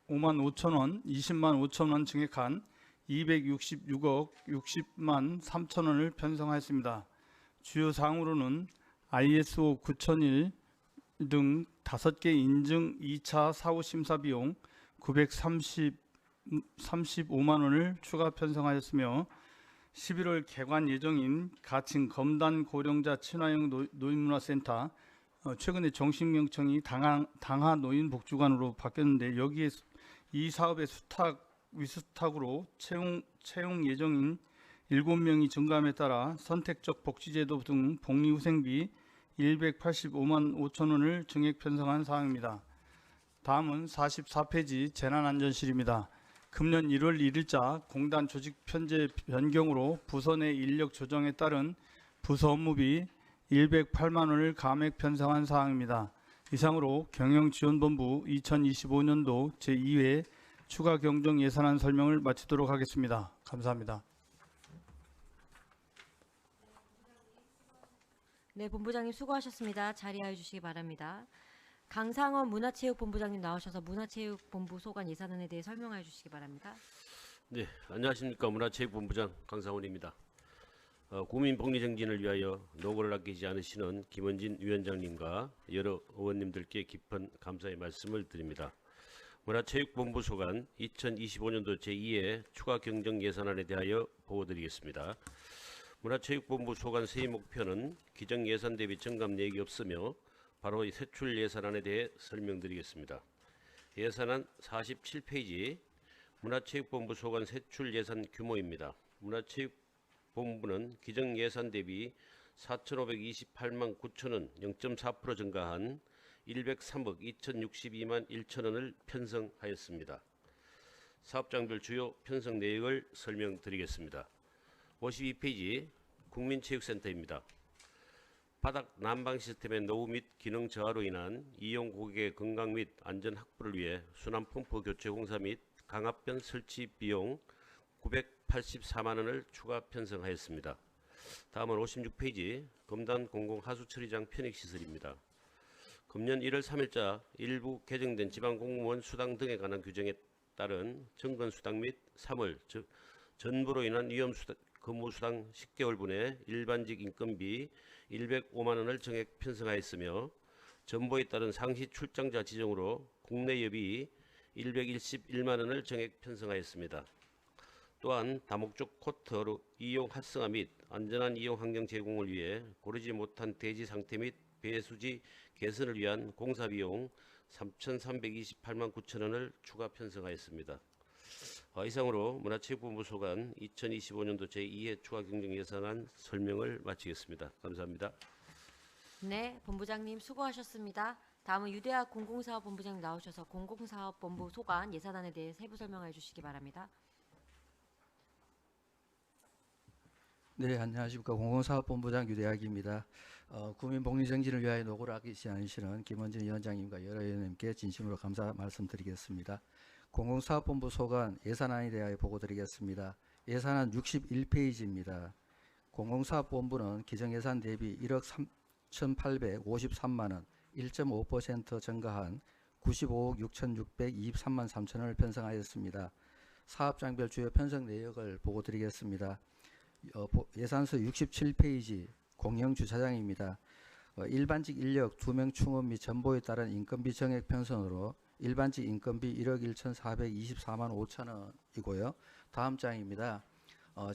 5천 원, 20만 5천 원 증액한 266억 60만 3천 원을 편성하였습니다. 주요 사항으로는 ISO 9001 등 5개 인증 2차 사후 심사 비용 935만 원을 추가 편성하였으며 11월 개관 예정인 가칭 검단 고령자 친화형 노인문화센터 최근에 정식 명칭이 당하 노인복지관으로 바뀌었는데 여기에 이 사업의 위수탁으로 채용 예정인 7명이 증가함에 따라 선택적 복지제도 등 복리후생비 185만 5천 원을 증액 편성한 사항입니다. 다음은 44페이지 재난안전실입니다. 금년 1월 1일자 공단 조직 편제 변경으로 부서 내 인력 조정에 따른 부서 업무비 108만 원을 감액 편성한 사항입니다. 이상으로 경영지원본부 2025년도 제2회 추가 경정 예산안 설명을 마치도록 하겠습니다. 감사합니다. 네, 본부장님 수고하셨습니다. 자리하여 주시기 바랍니다. 강상원 문화체육본부장님 나오셔서 문화체육본부 소관 예산안에 대해 설명해 주시기 바랍니다. 네, 안녕하십니까. 문화체육본부장 강상원입니다. 국민복리정진을 위하여 노고를 아끼지 않으시는 김원진 위원장님과 여러 의원님들께 깊은 감사의 말씀을 드립니다. 문화체육본부 소관 2025년도 제2회 추가 경정 예산안에 대하여 보고드리겠습니다. 문화체육본부 소관 세입 목표는 기정 예산 대비 증감내역이 없으며 바로 이 세출 예산안에 대해 설명드리겠습니다. 예산안 47페이지 문화체육본부 소관 세출 예산 규모입니다. 문화체육본부는 기정 예산 대비 4,528만 9천 원 0.4% 증가한 103억 2,062만 1천 원을 편성하였습니다. 사업장별 주요 편성 내역을 설명드리겠습니다. 52페이지 국민체육센터입니다. 바닥 난방 시스템의 노후 및 기능 저하로 인한 이용 고객의 건강 및 안전 확보를 위해 순환 펌프 교체 공사 및 강압변 설치 비용 984만 원을 추가 편성하였습니다. 다음은 56페이지 검단 공공 하수 처리장 편익 시설입니다. 금년 1월 3일자 일부 개정된 지방공무원 수당 등에 관한 규정에 따른 정근 수당 및 3월 즉 전부로 인한 위험 근무수당 10개월분의 일반직 인건비 105만 원을 정액 편성하였으며 전보에 따른 상시 출장자 지정으로 국내 여비 121만 원을 정액 편성하였습니다. 또한 다목적 코트 이용 활성화 및 안전한 이용 환경 제공을 위해 고르지 못한 대지 상태 및 배수지 개선을 위한 공사비용 3,328만 9천 원을 추가 편성하였습니다. 이상으로 문화체육본부 소관 2025년도 제2회 추가 경정 예산안 설명을 마치겠습니다. 감사합니다. 네, 본부장님 수고하셨습니다. 다음은 유대학 공공사업본부장님 나오셔서 공공사업본부 소관 예산안에 대해 세부 설명해 주시기 바랍니다. 네, 안녕하십니까. 공공사업본부장 유대학입니다. 국민복리정진을 위하여 노고를 아끼지 않으시는 김원진 위원장님과 여러 의원님께 진심으로 감사 말씀드리겠습니다. 공공사업본부 소관 예산안에 대하여 보고드리겠습니다. 예산안 61페이지입니다. 공공사업본부는 기정예산 대비 1억 3,853만 원 1.5% 증가한 95억 6,623만 3천 원을 편성하였습니다. 사업장별 주요 편성 내역을 보고드리겠습니다. 예산서 67페이지 공영주차장입니다. 일반직 인력 2명 충원 및 전보에 따른 인건비 정액 편성으로 일반직 인건비 1억 1,424만 5천 원이고요. 다음 장입니다.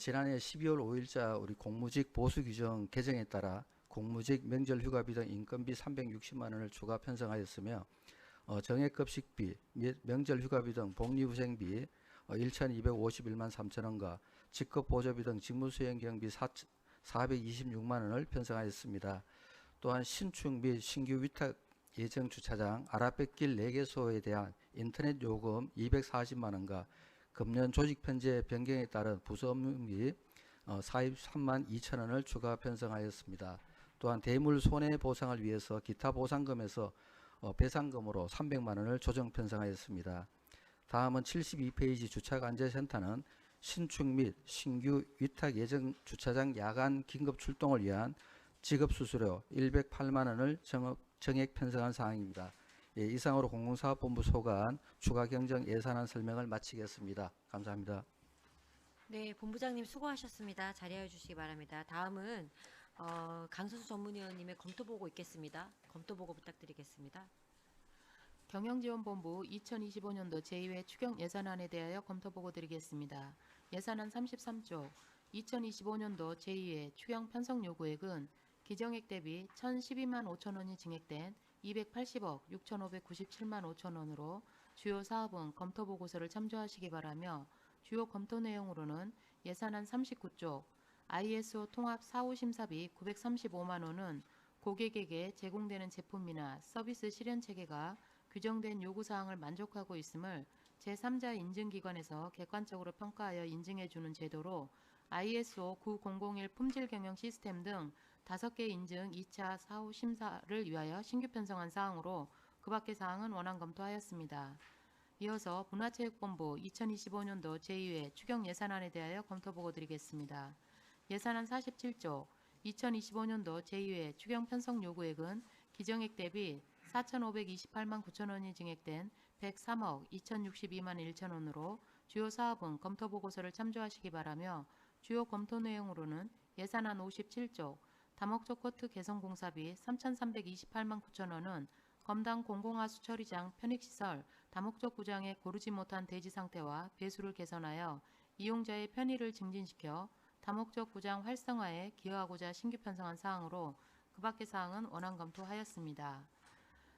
지난해 12월 5일자 우리 공무직 보수 규정 개정에 따라 공무직 명절 휴가비 등 인건비 360만 원을 추가 편성하였으며 정액급식비 및 명절 휴가비 등 복리후생비 1,251만 3천 원과 직급보조비 등 직무수행경비 426만 원을 편성하였습니다. 또한 신축 및 신규 위탁 예정 주차장 아라뱃길 4개소에 대한 인터넷 요금 240만 원과 금년 조직 편제 변경에 따른 부서 업무비 43만 2천 원을 추가 편성하였습니다. 또한 대물 손해보상을 위해서 기타 보상금에서 배상금으로 300만 원을 조정 편성하였습니다. 다음은 72페이지 주차관제센터는 신축 및 신규 위탁 예정 주차장 야간 긴급 출동을 위한 지급수수료 108만 원을 정액 편성한 사항입니다. 예, 이상으로 공공사업본부 소관 추가 경정 예산안 설명을 마치겠습니다. 감사합니다. 네, 본부장님 수고하셨습니다. 자리하여 주시기 바랍니다. 다음은 강선수 전문위원님의 검토보고 있겠습니다. 검토보고 부탁드리겠습니다. 경영지원본부 2025년도 제2회 추경 예산안에 대하여 검토보고 드리겠습니다. 예산안 33쪽 2025년도 제2회 추경 편성 요구액은 기정액 대비 1,012만 5천 원이 증액된 280억 6,597만 5천 원으로 주요 사업은 검토보고서를 참조하시기 바라며 주요 검토 내용으로는 예산안 39쪽 ISO 통합 사후심사비 935만 원은 고객에게 제공되는 제품이나 서비스 실현 체계가 규정된 요구사항을 만족하고 있음을 제3자 인증기관에서 객관적으로 평가하여 인증해주는 제도로 ISO 9001 품질경영 시스템 등 5개 인증 2차 사후 심사를 위하여 신규 편성한 사항으로 그 밖의 사항은 원안 검토하였습니다. 이어서 문화체육본부 2025년도 제2회 추경 예산안에 대하여 검토보고 드리겠습니다. 예산안 47조 2025년도 제2회 추경 편성 요구액은 기정액 대비 4,528만 9천 원이 증액된 103억 2,062만 1천 원으로 주요 사업은 검토보고서를 참조하시기 바라며 주요 검토 내용으로는 예산안 57조 다목적 코트 개선 공사비 3,328만 9천 원은 검당 공공하수 처리장 편익시설 다목적 구장의 고르지 못한 대지 상태와 배수를 개선하여 이용자의 편의를 증진시켜 다목적 구장 활성화에 기여하고자 신규 편성한 사항으로 그 밖의 사항은 원안 검토하였습니다.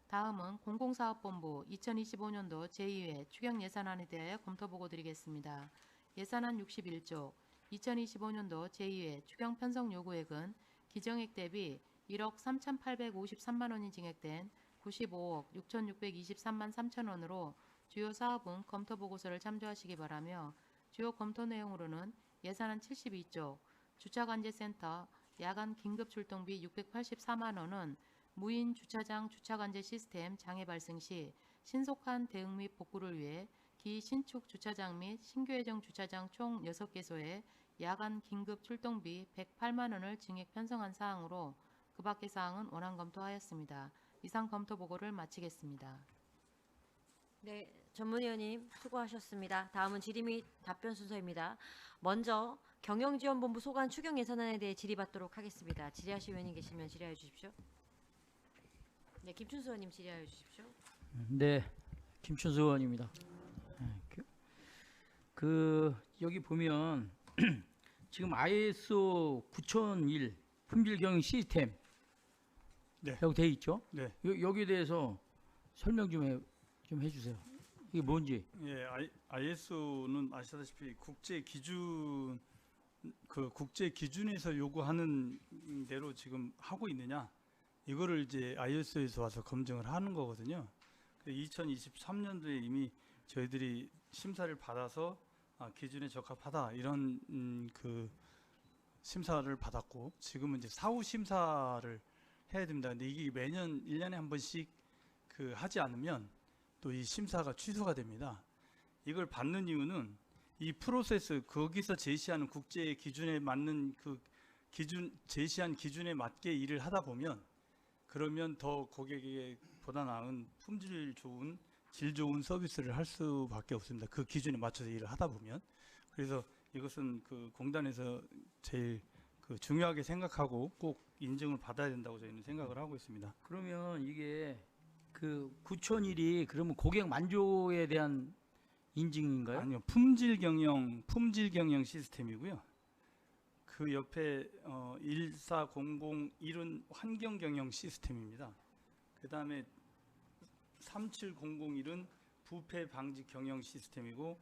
다음은 공공사업본부 2025년도 제2회 추경 예산안에 대하여 검토보고 드리겠습니다. 예산안 61조 2025년도 제2회 추경 편성 요구액은 기정액 대비 1억 3,853만 원이 증액된 95억 6,623만 3천 원으로 주요 사업은 검토보고서를 참조하시기 바라며 주요 검토 내용으로는 예산안 72조 주차관제센터 야간 긴급 출동비 684만 원은 무인 주차장 주차관제 시스템 장애 발생 시 신속한 대응 및 복구를 위해 기 신축 주차장 및 신규 예정 주차장 총 6개소에 야간 긴급 출동비 108만 원을 증액 편성한 사항으로 그 밖의 사항은 원안 검토하였습니다. 이상 검토 보고를 마치겠습니다. 네, 전문위원님 수고하셨습니다. 다음은 질의 및 답변 순서입니다. 먼저 경영지원본부 소관 추경 예산안에 대해 질의받도록 하겠습니다. 질의하실 의원님 계시면 질의하여 주십시오. 네, 김춘수 의원님 질의하여 주십시오. 네, 김춘수 의원입니다. 여기 보면 지금 ISO 9001 품질경영 시스템 네. 라고 돼 있죠? 네. 여기에 대해서 설명 좀 해주세요. 이게 뭔지. 예, ISO는 아시다시피 국제 기준에서 요구하는 대로 지금 하고 있느냐, 이거를 이제 ISO에서 와서 검증을 하는 거거든요. 2023년도에 이미 저희들이 심사를 받아서 기준에 적합하다 이런 그 심사를 받았고, 지금은 이제 사후 심사를 해야 됩니다. 근데 이게 매년 1년에 한 번씩 하지 않으면 또 이 심사가 취소가 됩니다. 이걸 받는 이유는 이 프로세스, 거기서 제시하는 국제 기준에 맞는 제시한 기준에 맞게 일을 하다 보면, 그러면 더 고객에게 보다 나은 품질 좋은, 질 좋은 서비스를 할 수밖에 없습니다. 그 기준에 맞춰서 일을 하다 보면. 그래서 이것은 공단에서 제일 중요하게 생각하고 꼭 인증을 받아야 된다고 저희는 생각을 하고 있습니다. 그러면 이게 9001이 그러면 고객 만족에 대한 인증인가요? 아니요, 품질 경영 시스템이고요. 그 옆에 14001은 환경 경영 시스템입니다. 그 다음에 37001은 부패 방지 경영 시스템이고,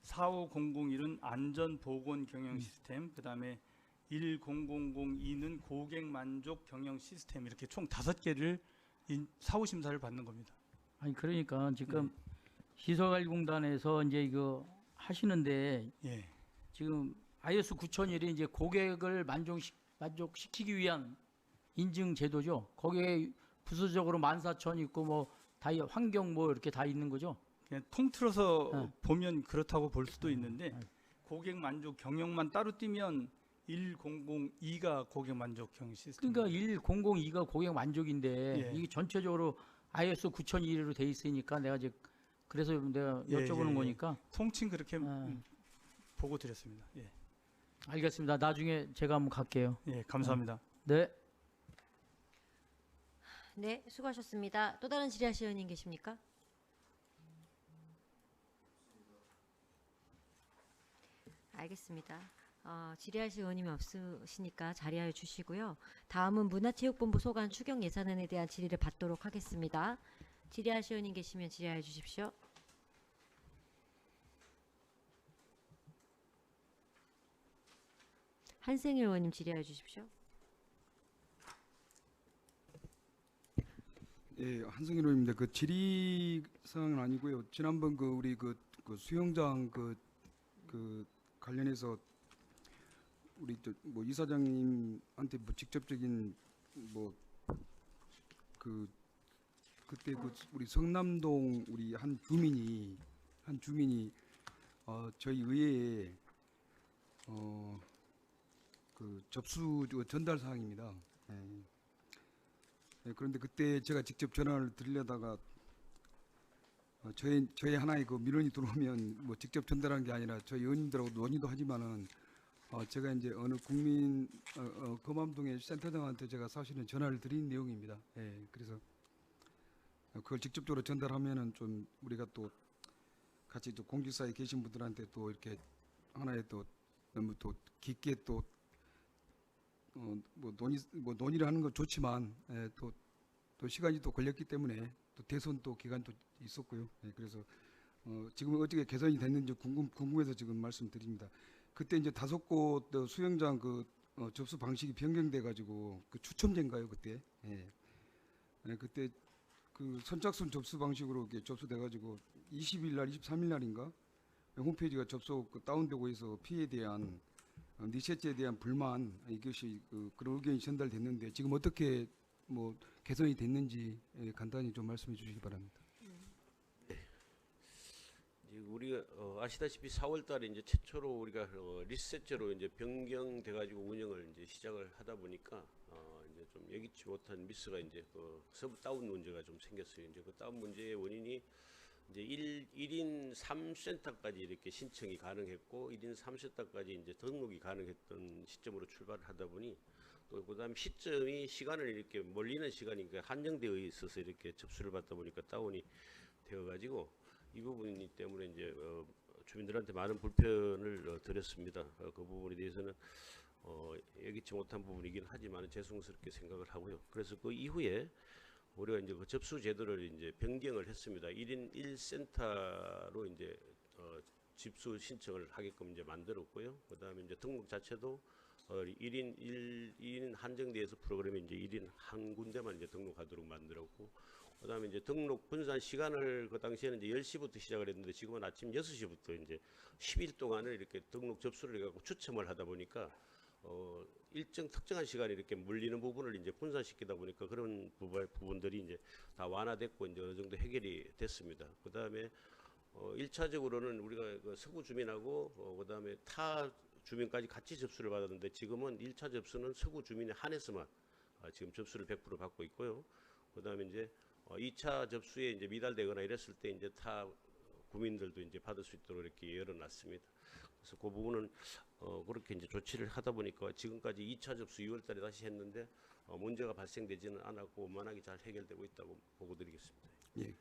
45001은 안전 보건 경영 시스템, 그 다음에 10002는 고객 만족 경영 시스템, 이렇게 총 5개를 사후 심사를 받는 겁니다. 아니 그러니까 지금 시설관리공단에서 이제 이거 하시는데, 예. 지금 ISO 9001이 이제 고객을 만족시키기 위한 인증 제도죠. 거기에 부수적으로 14,000 있고 뭐 다 환경 뭐 이렇게 다 있는 거죠. 그냥 통틀어서 보면 그렇다고 볼 수도 있는데, 고객 만족 경영만 따로 띄면 1002가 고객 만족 경영 시스템. 그러니까 1002가 고객 만족인데, 예. 이게 전체적으로 ISO 9001로 돼 있으니까 그래서 내가 여쭤보는 거니까. 통칭 그렇게 보고 드렸습니다. 예. 알겠습니다. 나중에 제가 한번 갈게요. 예, 감사합니다. 네. 네, 수고하셨습니다. 또 다른 질의하실 의원님 계십니까? 알겠습니다. 질의하실 의원님이 없으시니까 자리하여 주시고요. 다음은 문화체육본부 소관 추경 예산안에 대한 질의를 받도록 하겠습니다. 질의하실 의원님 계시면 질의하여 주십시오. 한승일 의원님 질의하여 주십시오. 예, 한승일 의원입니다. 그 질의 사항은 아니고요. 지난번 우리 수영장 그 관련해서 우리 뭐 이사장님한테 뭐 직접적인 그때 우리 성남동 우리 한 주민이 저희 의회에 그 접수 전달 사항입니다. 예. 네, 그런데 그때 제가 직접 전화를 드리려다가 저희 하나의 그 민원이 들어오면 뭐 직접 전달한 게 아니라 저희 의원님들하고 논의도 하지만은 제가 이제 어느 국민 금암동의 센터장한테 제가 사실은 전화를 드린 내용입니다. 예, 그래서 그걸 직접적으로 전달하면은 좀 우리가 또 같이 또 공직사에 계신 분들한테 또 이렇게 하나의 또 너무 또 깊게 또 논의를 하는 건 좋지만 또 시간이 또 걸렸기 때문에 또 대선 또 기간도 있었고요. 예, 그래서 지금 어떻게 개선이 됐는지 궁금해서 지금 말씀드립니다. 그때 이제 5곳 수영장 접수 방식이 변경돼 가지고 그 추첨제인가요 그때? 예. 예, 그때 그 선착순 접수 방식으로 이렇게 접수돼 가지고 20일 날, 23일 날인가 홈페이지가 접속 다운되고 해서 피해에 대한 니체제에 대한 불만 이것이 그런 의견이 전달됐는데 지금 어떻게 뭐 개선이 됐는지 간단히 좀 말씀해 주시기 바랍니다. 우리가 아시다시피 4월달에 이제 최초로 우리가 리셋제로 이제 변경돼 가지고 운영을 이제 시작을 하다 보니까 이제 좀 예기치 못한 미스가 이제 서브 다운 문제가 좀 생겼어요. 이제 그 다운 문제의 원인이 이제 1인 3센터까지 이렇게 신청이 가능했고 1인 3센터까지 이제 등록이 가능했던 시점으로 출발을 하다 보니 또 그다음 시간을 이렇게 몰리는 시간이 한정되어 있어서 이렇게 접수를 받다 보니까 다운이 되어 가지고 이 부분이 때문에 이제 주민들한테 많은 불편을 드렸습니다. 그 부분에 대해서는 예기치 못한 부분이긴 하지만 죄송스럽게 생각을 하고요. 그래서 그 이후에 우리가 이제 그 접수 제도를 이제 변경을 했습니다. 1인 1센터로 이제 집수 신청을 하게끔 이제 만들었고요. 그다음에 이제 등록 자체도 1인 한정돼서 프로그램에 이제 1인 한 군데만 이제 등록하도록 만들었고, 그다음에 이제 등록 분산 시간을 그 당시에는 이제 10시부터 시작을 했는데 지금은 아침 6시부터 이제 10일 동안을 이렇게 등록 접수를 해갖고 추첨을 하다 보니까 일정 특정한 시간에 이렇게 물리는 부분을 이제 분산시키다 보니까 그런 부분들이 이제 다 완화됐고 이제 어느 정도 해결이 됐습니다. 그다음에 1차적으로는 우리가 그 서구 주민하고 그다음에 타 주민까지 같이 접수를 받았는데 지금은 1차 접수는 서구 주민에 한해서만 지금 접수를 100% 받고 있고요. 그다음에 이제 2차 접수에 이제 미달되거나 이랬을 때 이제 타 구민들도 이제 받을 수 있도록 이렇게 열어놨습니다. 그래서 그 부분은 그렇게 이제 조치를 하다 보니까 지금까지 2차 접수 6월달에 다시 했는데 문제가 발생되지는 않았고 원만하게 잘 해결되고 있다고 보고드리겠습니다. 예,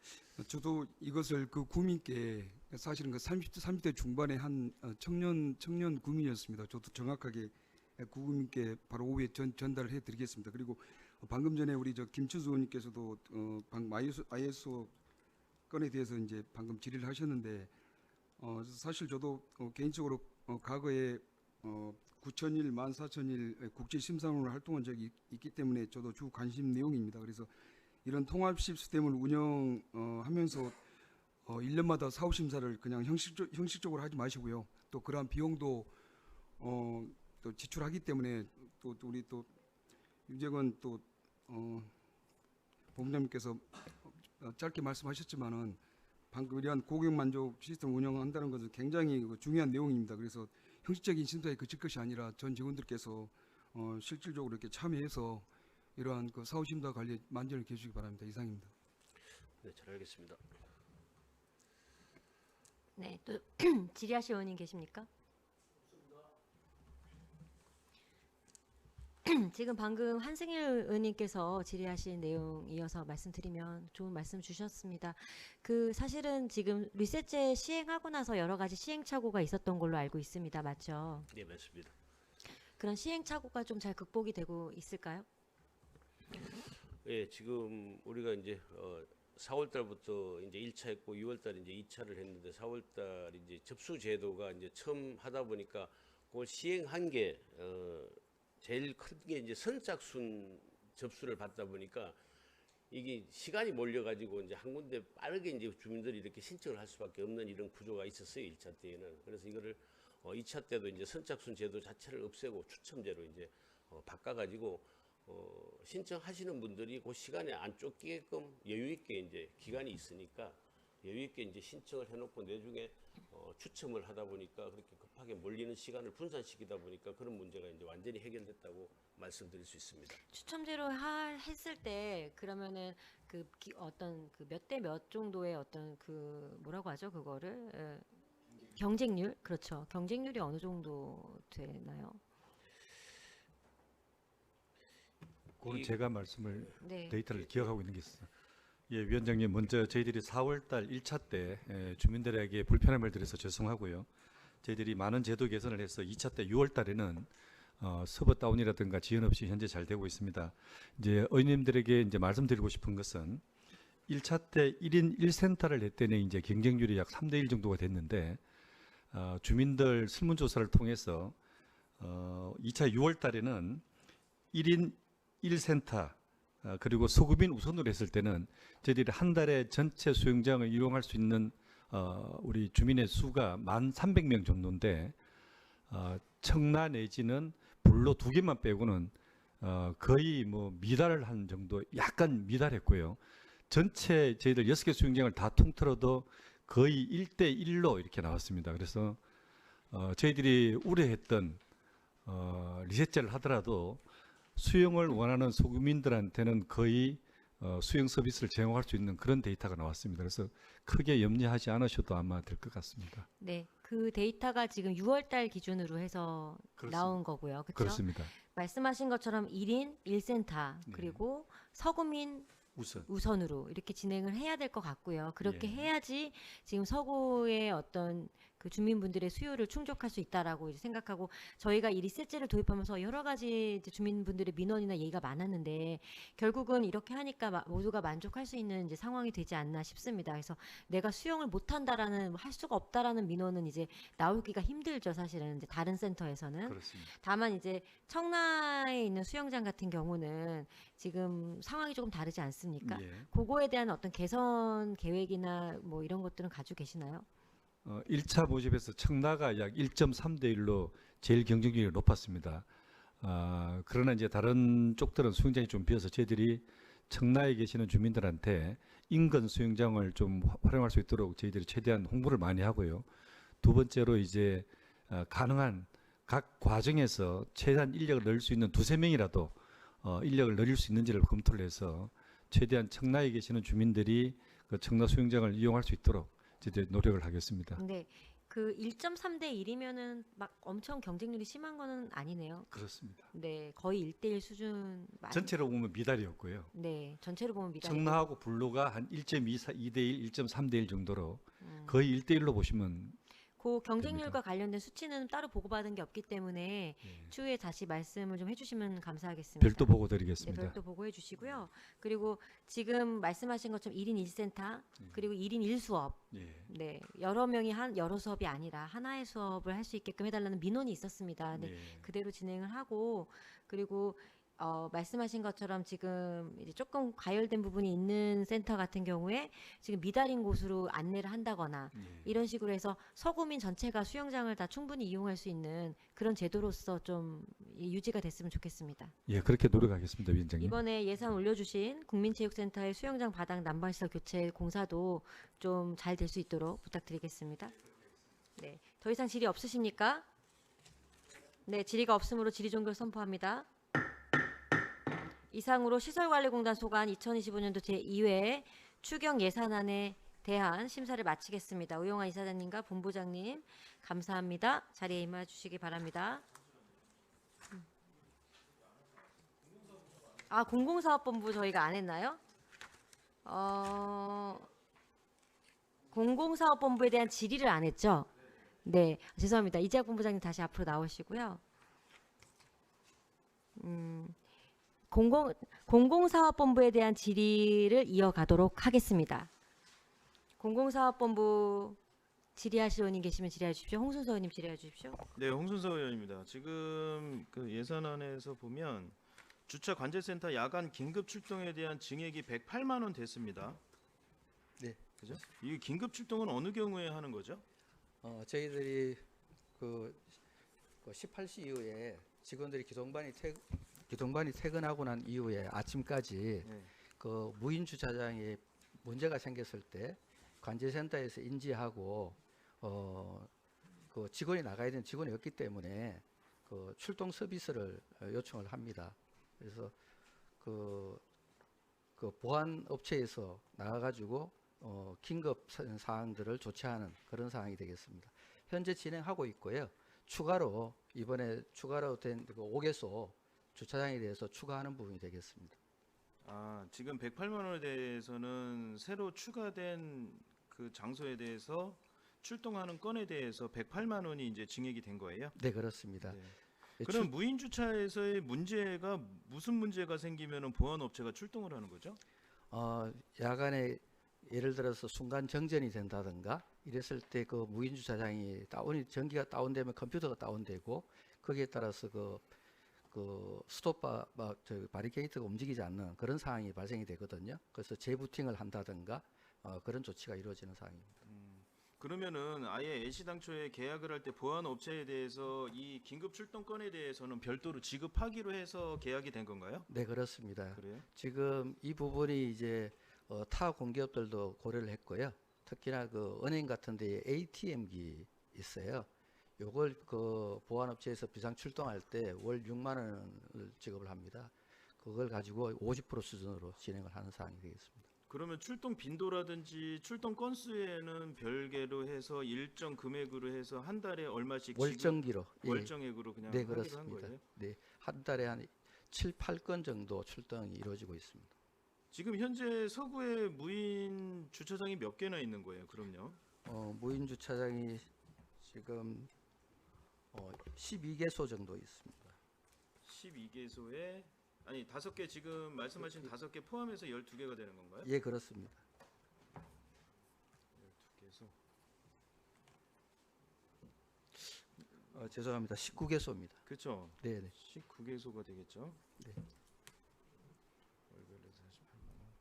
저도 이것을 그 구민께 사실은 그 30대 중반의 한 청년 구민이었습니다. 저도 정확하게 구민께 바로 오후에 전달을 해드리겠습니다. 그리고 방금 전에 우리 김춘수 의원님께서도 방금 ISO 건에 대해서 이제 방금 질의를 하셨는데 사실 저도 개인적으로 과거에 9,000일, 14,000일 국제심사원으로 활동한 적이 있기 때문에 저도 주 관심 내용입니다. 그래서 이런 통합 시스템을 운영하면서 1년마다 사후심사를 그냥 형식적으로 하지 마시고요. 또 그러한 비용도 또 지출하기 때문에 또 우리 또 유재건 또 본부장님께서 짧게 말씀하셨지만은 방금 이러한 고객 만족 시스템 운영한다는 것은 굉장히 중요한 내용입니다. 그래서 형식적인 심사에 그칠 것이 아니라 전 직원들께서 실질적으로 이렇게 참여해서 이러한 그 사후심사 관리에 만전을 기해주시기 바랍니다. 이상입니다. 네, 잘 알겠습니다. 네, 또 질의하실 의원님 계십니까? 지금 방금 한승일 의원님께서 질의하신 내용 이어서 말씀드리면 좋은 말씀 주셨습니다. 그 사실은 지금 리셋제 시행하고 나서 여러 가지 시행착오가 있었던 걸로 알고 있습니다. 맞죠? 네, 맞습니다. 그런 시행착오가 좀 잘 극복이 되고 있을까요? 예, 지금 우리가 이제 4월 달부터 이제 1차 했고 6월 달 이제 2차를 했는데 4월 달 이제 접수 제도가 이제 처음 하다 보니까 그걸 시행한 게 제일 큰 게 이제 선착순 접수를 받다 보니까 이게 시간이 몰려 가지고 이제 한 군데 빠르게 이제 주민들이 이렇게 신청을 할 수밖에 없는 이런 구조가 있었어요. 1차 때에는. 그래서 이거를 2차 때도 이제 선착순 제도 자체를 없애고 추첨제로 이제 바꿔 가지고 신청하시는 분들이 그 시간에 안 쫓기게끔 여유 있게 이제 기간이 있으니까 여유 있게 이제 신청을 해놓고 나중에 추첨을 하다 보니까 그렇게 급하게 몰리는 시간을 분산시키다 보니까 그런 문제가 이제 완전히 해결됐다고 말씀드릴 수 있습니다. 추첨제로 했을 때 그러면은 어떤 그 몇 대 몇 정도의 어떤 그 뭐라고 하죠 그거를 경쟁률 그렇죠. 경쟁률이 어느 정도 되나요? 그건 제가 말씀을 네. 데이터를 기억하고 있는 게 있어요. 예, 위원장님 먼저 저희들이 4월달 1차 때 주민들에게 불편함을 드려서 죄송하고요. 저희들이 많은 제도 개선을 해서 2차 때 6월달에는 서버 다운이라든가 지연 없이 현재 잘 되고 있습니다. 이제 의원님들에게 이제 말씀드리고 싶은 것은 1차 때 1인 1센터를 했더니 이제 경쟁률이 약 3대 1 정도가 됐는데 주민들 설문조사를 통해서 2차 6월달에는 1인 1센터 그리고 소급인 우선으로 했을 때는 저희들이 한 달에 전체 수영장을 이용할 수 있는 우리 주민의 수가 1,300명 정도인데 청라 내지는 불로 2개만 빼고는 거의 뭐 미달을 한 정도 약간 미달했고요. 전체 저희들 6개 수영장을 다 통틀어도 거의 1대1로 이렇게 나왔습니다. 그래서 저희들이 우려했던 리셋제를 하더라도 수영을 원하는 소규민들한테는 거의 수영 서비스를 제공할 수 있는 그런 데이터가 나왔습니다. 그래서 크게 염려하지 않으셔도 아마 될 것 같습니다. 네, 그 데이터가 지금 6월달 기준으로 해서 그렇습니다. 나온 거고요. 그렇죠? 그렇습니다. 말씀하신 것처럼 1인 1센터 그리고 서구민 우선으로 이렇게 진행을 해야 될 것 같고요. 그렇게 예. 해야지 지금 서구의 어떤 그 주민분들의 수요를 충족할 수 있다라고 이제 생각하고 저희가 이 리셋제를 도입하면서 여러 가지 이제 주민분들의 민원이나 얘기가 많았는데 결국은 이렇게 하니까 모두가 만족할 수 있는 이제 상황이 되지 않나 싶습니다. 그래서 내가 수영을 못한다라는 할 수가 없다라는 민원은 이제 나오기가 힘들죠. 사실은 이제 다른 센터에서는. 그렇습니다. 다만 이제 청라에 있는 수영장 같은 경우는 지금 상황이 조금 다르지 않습니까? 예. 그거에 대한 어떤 개선 계획이나 뭐 이런 것들은 가지고 계시나요? 1차 모집에서 청라가 약 1.3대 1로 제일 경쟁률이 높았습니다. 그러나 이제 다른 쪽들은 수영장이 좀 비어서 저희들이 청라에 계시는 주민들한테 인근 수영장을 좀 활용할 수 있도록 저희들이 최대한 홍보를 많이 하고요. 두 번째로 이제 가능한 각 과정에서 최대한 인력을 넣을 수 있는 2~3명이라도 인력을 늘릴 수 있는지를 검토를 해서 최대한 청라에 계시는 주민들이 그 청라 수영장을 이용할 수 있도록 이제 노력을 하겠습니다. 네. 그 1.3대 1이면은 막 엄청 경쟁률이 심한 거는 아니네요. 그렇습니다. 네, 거의 1대1 수준. 전체로 보면 미달이었고요. 네, 전체로 보면 미달. 청라하고 불로가 한 2.1, 2.3대 1 정도로 거의 1대1로 보시면 그 경쟁률과 관련된 수치는 따로 보고받은 게 없기 때문에 추후에 다시 말씀을 좀 해주시면 감사하겠습니다. 별도 보고 드리겠습니다. 네, 별도 보고해 주시고요. 그리고 지금 말씀하신 것처럼 1인 1센터 그리고 1인 1수업 네, 여러 명이 여러 수업이 아니라 하나의 수업을 할 수 있게끔 해달라는 민원이 있었습니다. 네, 그대로 진행을 하고 그리고 말씀하신 것처럼 지금 이제 조금 가열된 부분이 있는 센터 같은 경우에 지금 미달인 곳으로 안내를 한다거나 이런 식으로 해서 서구민 전체가 수영장을 다 충분히 이용할 수 있는 그런 제도로서 좀 유지가 됐으면 좋겠습니다. 예, 그렇게 노력하겠습니다, 위원장님. 이번에 예산 올려주신 국민체육센터의 수영장 바닥 난방시설 교체 공사도 좀 잘 될 수 있도록 부탁드리겠습니다. 네, 더 이상 질의 없으십니까? 네, 질의가 없으므로 질의 종결 선포합니다. 이상으로 시설관리공단 소관 2025년도 제2회 추경 예산안에 대한 심사를 마치겠습니다. 우영환 이사장님과 본부장님 감사합니다. 자리에 임해 주시기 바랍니다. 아, 공공사업본부 저희가 안 했나요? 공공사업본부에 대한 질의를 안 했죠? 네, 죄송합니다. 이재학 본부장님 다시 앞으로 나오시고요. 공공사업본부에 대한 질의를 이어가도록 하겠습니다. 공공사업본부 질의하실 의원님 계시면 질의해 주십시오. 홍순서 의원님 질의해 주십시오. 네, 홍순서 의원입니다. 지금 그 예산안에서 보면 주차 관제센터 야간 긴급 출동에 대한 증액이 108만 원 됐습니다. 네. 그죠? 이 긴급 출동은 어느 경우에 하는 거죠? 저희들이 그 18시 이후에 직원들이 기동반이 퇴근하고 난 이후에 아침까지 네. 그 무인 주차장에 문제가 생겼을 때 관제센터에서 인지하고 그 직원이 나가야 되는 직원이 없기 때문에 그 출동 서비스를 요청을 합니다. 그래서 그 보안 업체에서 나가가지고 긴급 사항들을 조치하는 그런 상황이 되겠습니다. 현재 진행하고 있고요. 추가로 이번에 추가로 된 그 5개소 주차장에 대해서 추가하는 부분이 되겠습니다. 아, 지금 108만 원에 대해서는 새로 추가된 그 장소에 대해서 출동하는 건에 대해서 108만 원이 이제 증액이 된 거예요? 네, 그렇습니다. 네. 그럼 무인 주차에서의 문제가 무슨 문제가 생기면은 보안 업체가 출동을 하는 거죠? 야간에 예를 들어서 순간 정전이 된다든가 이랬을 때 그 무인 주차장이 전기가 다운되면 컴퓨터가 다운되고 거기에 따라서 그 스톱바 바리케이트가 움직이지 않는 그런 상황이 발생이 되거든요. 그래서 재부팅을 한다든가 그런 조치가 이루어지는 상황입니다. 그러면은 아예 애시당초에 계약을 할 때 보안 업체에 대해서 이 긴급 출동건에 대해서는 별도로 지급하기로 해서 계약이 된 건가요? 네, 그렇습니다. 그래요? 지금 이 부분이 이제 타 공기업들도 고려를 했고요. 특히나 그 은행 같은 데에 ATM기 있어요. 요걸 그 보안업체에서 비상 출동할 때 월 6만 원을 지급을 합니다. 그걸 가지고 50% 수준으로 진행을 하는 사항이 되겠습니다. 그러면 출동 빈도라든지 출동 건수에는 별개로 해서 일정 금액으로 해서 한 달에 얼마씩 월정기로 월정액으로 그냥 네, 하기로 한 그렇습니다. 거예요? 네, 한 달에 한 7, 8건 정도 출동이 이루어지고 있습니다. 지금 현재 서구에 무인 주차장이 몇 개나 있는 거예요? 그럼요. 무인 주차장이 지금 12개소 정도 있습니다. 12개소에 아니 5개 지금 말씀하신 5개 포함해서 12개가 되는 건가요? 예, 그렇습니다. 12개소. 죄송합니다. 19개소입니다. 그렇죠. 네, 네. 19개소가 되겠죠. 네. 월별로 48만 원.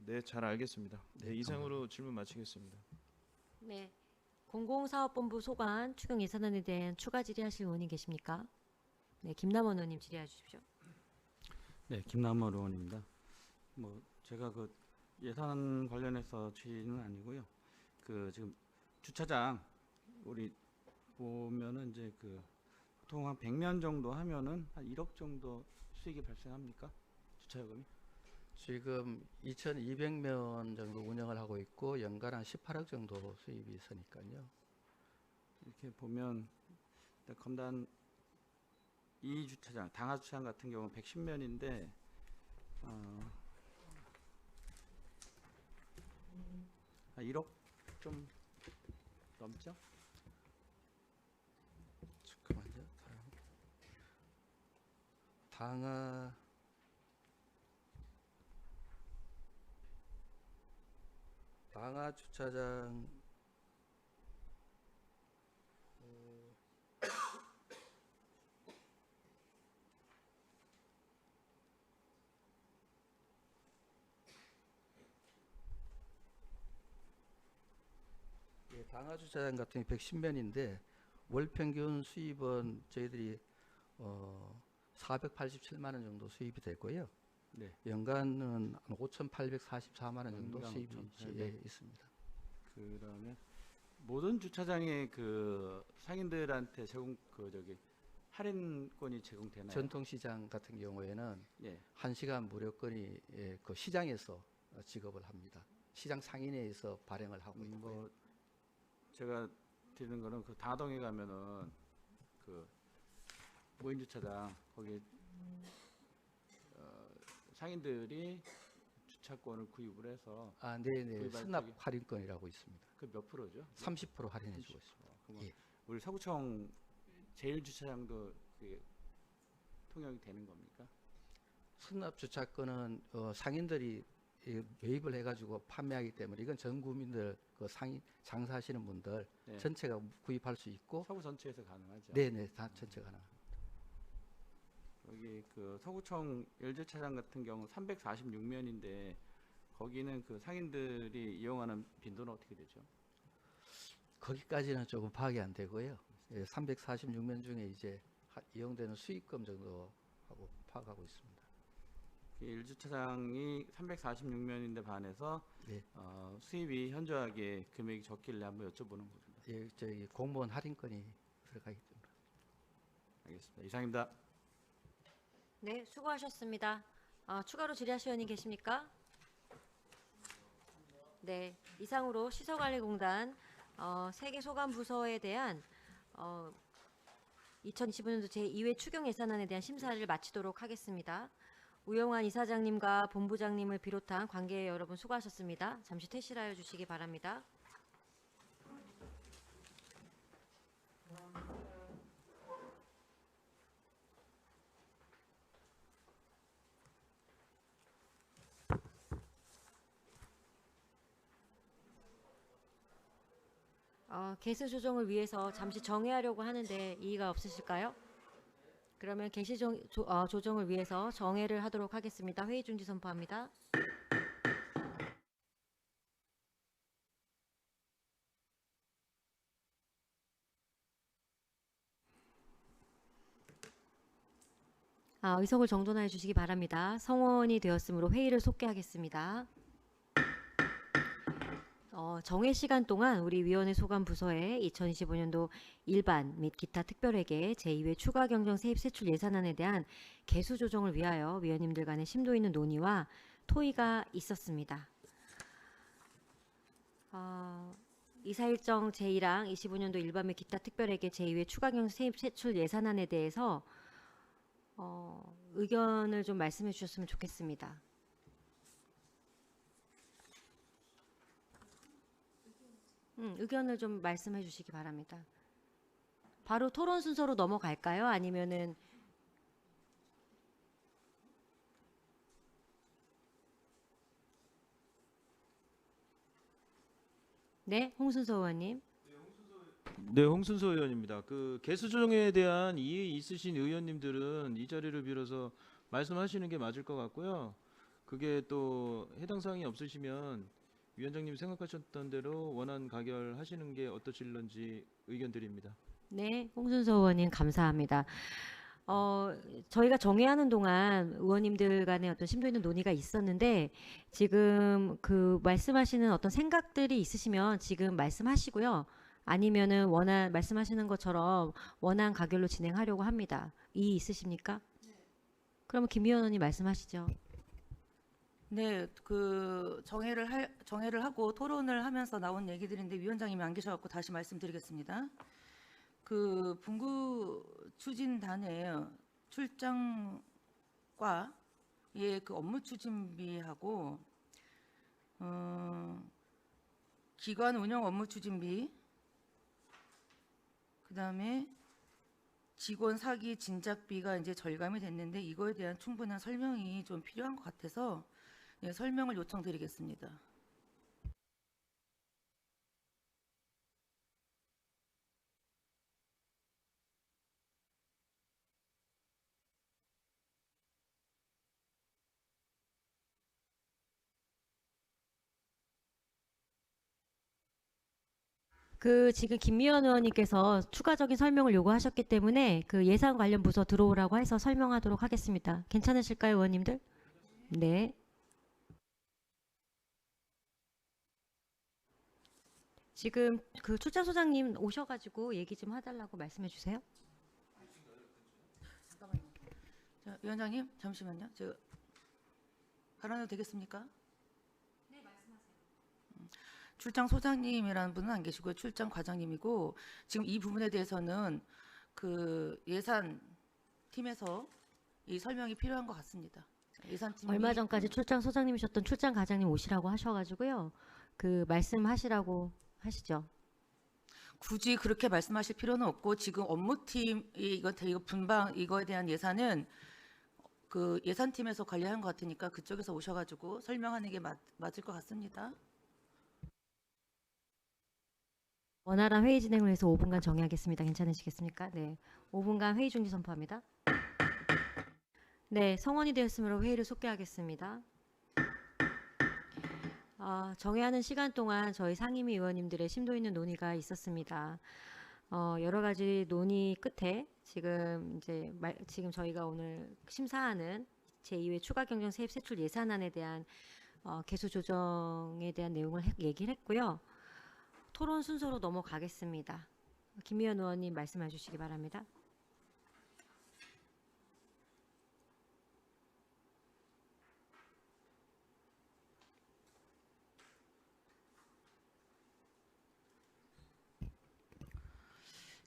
네, 잘 알겠습니다. 네, 이상으로 질문 마치겠습니다. 네. 공공사업본부 소관 추경 예산안에 대한 추가 질의하실 의원님 계십니까? 네, 김남원 의원님 질의해 주십시오. 네, 김남원 의원입니다. 뭐 제가 그 예산 관련해서 질의는 아니고요. 그 지금 주차장 우리 보면은 이제 그 보통 한 100년 정도 하면은 한 1억 정도 수익이 발생합니까? 주차요금이? 지금 2,200명 정도 운영을 하고 있고 연간 한 18억 정도 수입이 있으니까요. 이렇게 보면 검단 이 주차장, 당하 주차장 같은 경우는 110면인데 한 1억 좀 넘죠? 잠깐만요. 당하 주차장 당하 주차장 같은 경우 110면인데 월 평균 수입은 저희들이 487만 원 정도 수입이 되고요. 네. 연간은 5,844만 원 정도 연간 수입이 5,800. 있습니다. 그다음에 모든 주차장에 그 상인들한테 제공 할인권이 제공되나요? 전통시장 같은 경우에는 예. 1시간 무료권이 그 시장에서 지급을 합니다. 시장 상인회에서 발행을 하고 있고요. 제가 드리는 거는 그 다동에 가면은 그 무인 주차장 거기 상인들이 주차권을 구입을 해서 네네. 구입할 수납 적이- 할인권이라고 있습니다. 그 몇 프로죠? 30% 할인해 주고 30%. 있습니다. 그러면 예. 우리 서구청 제1주차장도 그게 통용이 되는 겁니까? 수납 주차권은 상인들이 매입을 해가지고 판매하기 때문에 이건 전 국민들 그 상인 장사하시는 분들 네. 전체가 구입할 수 있고 서구 전체에서 가능하죠. 네네 다 전체가 가능. 여기 그 서구청 열주차장 같은 경우 346면인데 거기는 그 상인들이 이용하는 빈도는 어떻게 되죠? 거기까지는 조금 파악이 안 되고요. 346면 중에 이제 이용되는 수익금 정도 하고 파악하고 있습니다. 그 일주차장이 346면인데 반해서 네. 수입이 현저하게 금액이 적길래 한번 여쭤보는 겁니다. 예, 저기 공무원 할인권이 들어가기 때문에. 알겠습니다. 이상입니다. 네, 수고하셨습니다. 추가로 질의하실 의원님 계십니까? 네, 이상으로 시설관리공단 세계 소관 부서에 대한 2025년도 제2회 추경 예산안에 대한 심사를 마치도록 하겠습니다. 우영환 이사장님과 본부장님을 비롯한 관계 여러분 수고하셨습니다. 잠시 퇴실하여 주시기 바랍니다. 개수 조정을 위해서 잠시 정회하려고 하는데 이의가 없으실까요? 그러면 개시 조정을 위해서 정회를 하도록 하겠습니다. 회의 중지 선포합니다. 의석을 정돈하여 주시기 바랍니다. 성원이 되었으므로 회의를 속개하겠습니다. 정회 시간 동안 우리 위원회 소관 부서에 2025년도 일반 및 기타 특별회계 제2회 추가 경정 세입 세출 예산안에 대한 개수 조정을 위하여 위원님들 간의 심도 있는 논의와 토의가 있었습니다. 이사 일정 제1항 25년도 일반 및 기타 특별회계 제2회 추가 경정 세입 세출 예산안에 대해서 의견을 좀 말씀해 주셨으면 좋겠습니다. 의견을 좀 말씀해 주시기 바랍니다. 바로 토론 순서로 넘어갈까요? 아니면은 네, 홍순서 의원님. 네, 홍순서 의원입니다. 그 개수 조정에 대한 이의 있으신 의원님들은 이 자리를 빌어서 말씀하시는 게 맞을 것 같고요. 그게 또 해당 사항이 없으시면 위원장님 생각하셨던 대로 원안 가결하시는 게 어떠실런지 의견 드립니다. 네, 홍순서 의원님 감사합니다. 저희가 정회하는 동안 의원님들 간의 어떤 심도 있는 논의가 있었는데 지금 그 말씀하시는 어떤 생각들이 있으시면 지금 말씀하시고요. 아니면은 말씀하시는 것처럼 원안 가결로 진행하려고 합니다. 이의 있으십니까? 그러면 김 의원님 말씀하시죠. 네, 그 정회를 하고 토론을 하면서 나온 얘기들인데 위원장님이 안 계셔갖고 다시 말씀드리겠습니다. 그 분구 추진단의 출장과 그 업무 추진비하고 기관 운영 업무 추진비, 그다음에 직원 사기 진작비가 이제 절감이 됐는데 이거에 대한 충분한 설명이 좀 필요한 것 같아서 설명을 요청드리겠습니다. 지금 김미연 의원님께서 추가적인 설명을 요구하셨기 때문에 그 예산 관련 부서 들어오라고 해서 설명하도록 하겠습니다. 괜찮으실까요, 의원님들? 네. 지금 그 출장소장님 오셔가지고 얘기 좀 해달라고 말씀해 주세요. 자, 위원장님 잠시만요. 제가 발언해도 되겠습니까? 네, 말씀하세요. 출장 소장님이라는 분은 안 계시고요. 출장 과장님이고 지금 이 부분에 대해서는 그 예산 팀에서 이 설명이 필요한 것 같습니다. 예산팀이 얼마 전까지 출장 소장님이셨던 출장 과장님 오시라고 하셔가지고요. 그 말씀하시라고 하시죠. 굳이 그렇게 말씀하실 필요는 없고 지금 업무팀 이거 분방 이거에 대한 예산은 그 예산팀에서 관리하는 것 같으니까 그쪽에서 오셔가지고 설명하는 게 맞을 것 같습니다. 원활한 회의 진행을 위해서 5분간 정의하겠습니다. 괜찮으시겠습니까? 네, 5분간 회의 중지 선포합니다. 네, 성원이 되었으므로 회의를 속개하겠습니다. 정회하는 시간 동안 저희 상임위 의원님들의 심도 있는 논의가 있었습니다. 여러 가지 논의 끝에 지금 저희가 오늘 심사하는 제2회 추가 경정 세입 세출 예산안에 대한 개수 조정에 대한 내용을 얘기를 했고요. 토론 순서로 넘어가겠습니다. 김미연 의원님 말씀해 주시기 바랍니다.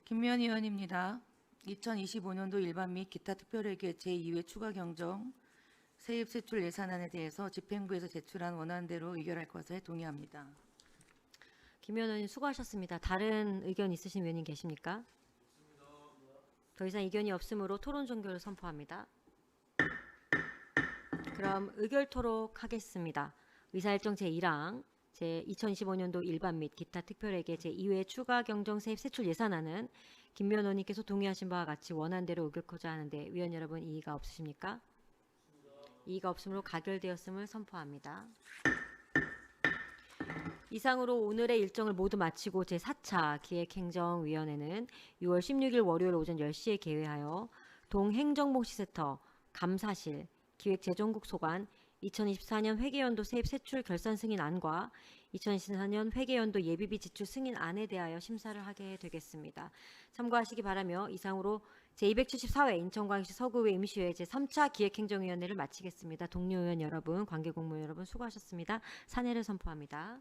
김미연 의원입니다. 2025년도 일반 및 기타 특별회계 제2회 추가 경정 세입 세출 예산안에 대해서 집행부에서 제출한 원안대로 의결할 것에 동의합니다. 김미연 의원님 수고하셨습니다. 다른 의견 있으신 의원님 계십니까? 더 이상 의견이 없으므로 토론 종결을 선포합니다. 그럼 의결토록 하겠습니다. 의사일정 제1항 제2025년도 일반 및 기타 특별회계 제2회 추가 경정 세입 세출 예산안은 김미연 의원님께서 동의하신 바와 같이 원안대로 의결코자 하는데 위원 여러분 이의가 없으십니까? 이의가 없으므로 가결되었음을 선포합니다. 이상으로 오늘의 일정을 모두 마치고 제4차 기획행정위원회는 6월 16일 월요일 오전 10시에 개회하여 동행정복지센터, 감사실, 기획재정국 소관 2024년 회계연도 세입 세출 결산 승인안과 2024년 회계연도 예비비 지출 승인안에 대하여 심사를 하게 되겠습니다. 참고하시기 바라며 이상으로 제274회 인천광역시 서구의회 임시회 제3차 기획행정위원회를 마치겠습니다. 동료 의원 여러분, 관계공무원 여러분 수고하셨습니다. 산회를 선포합니다.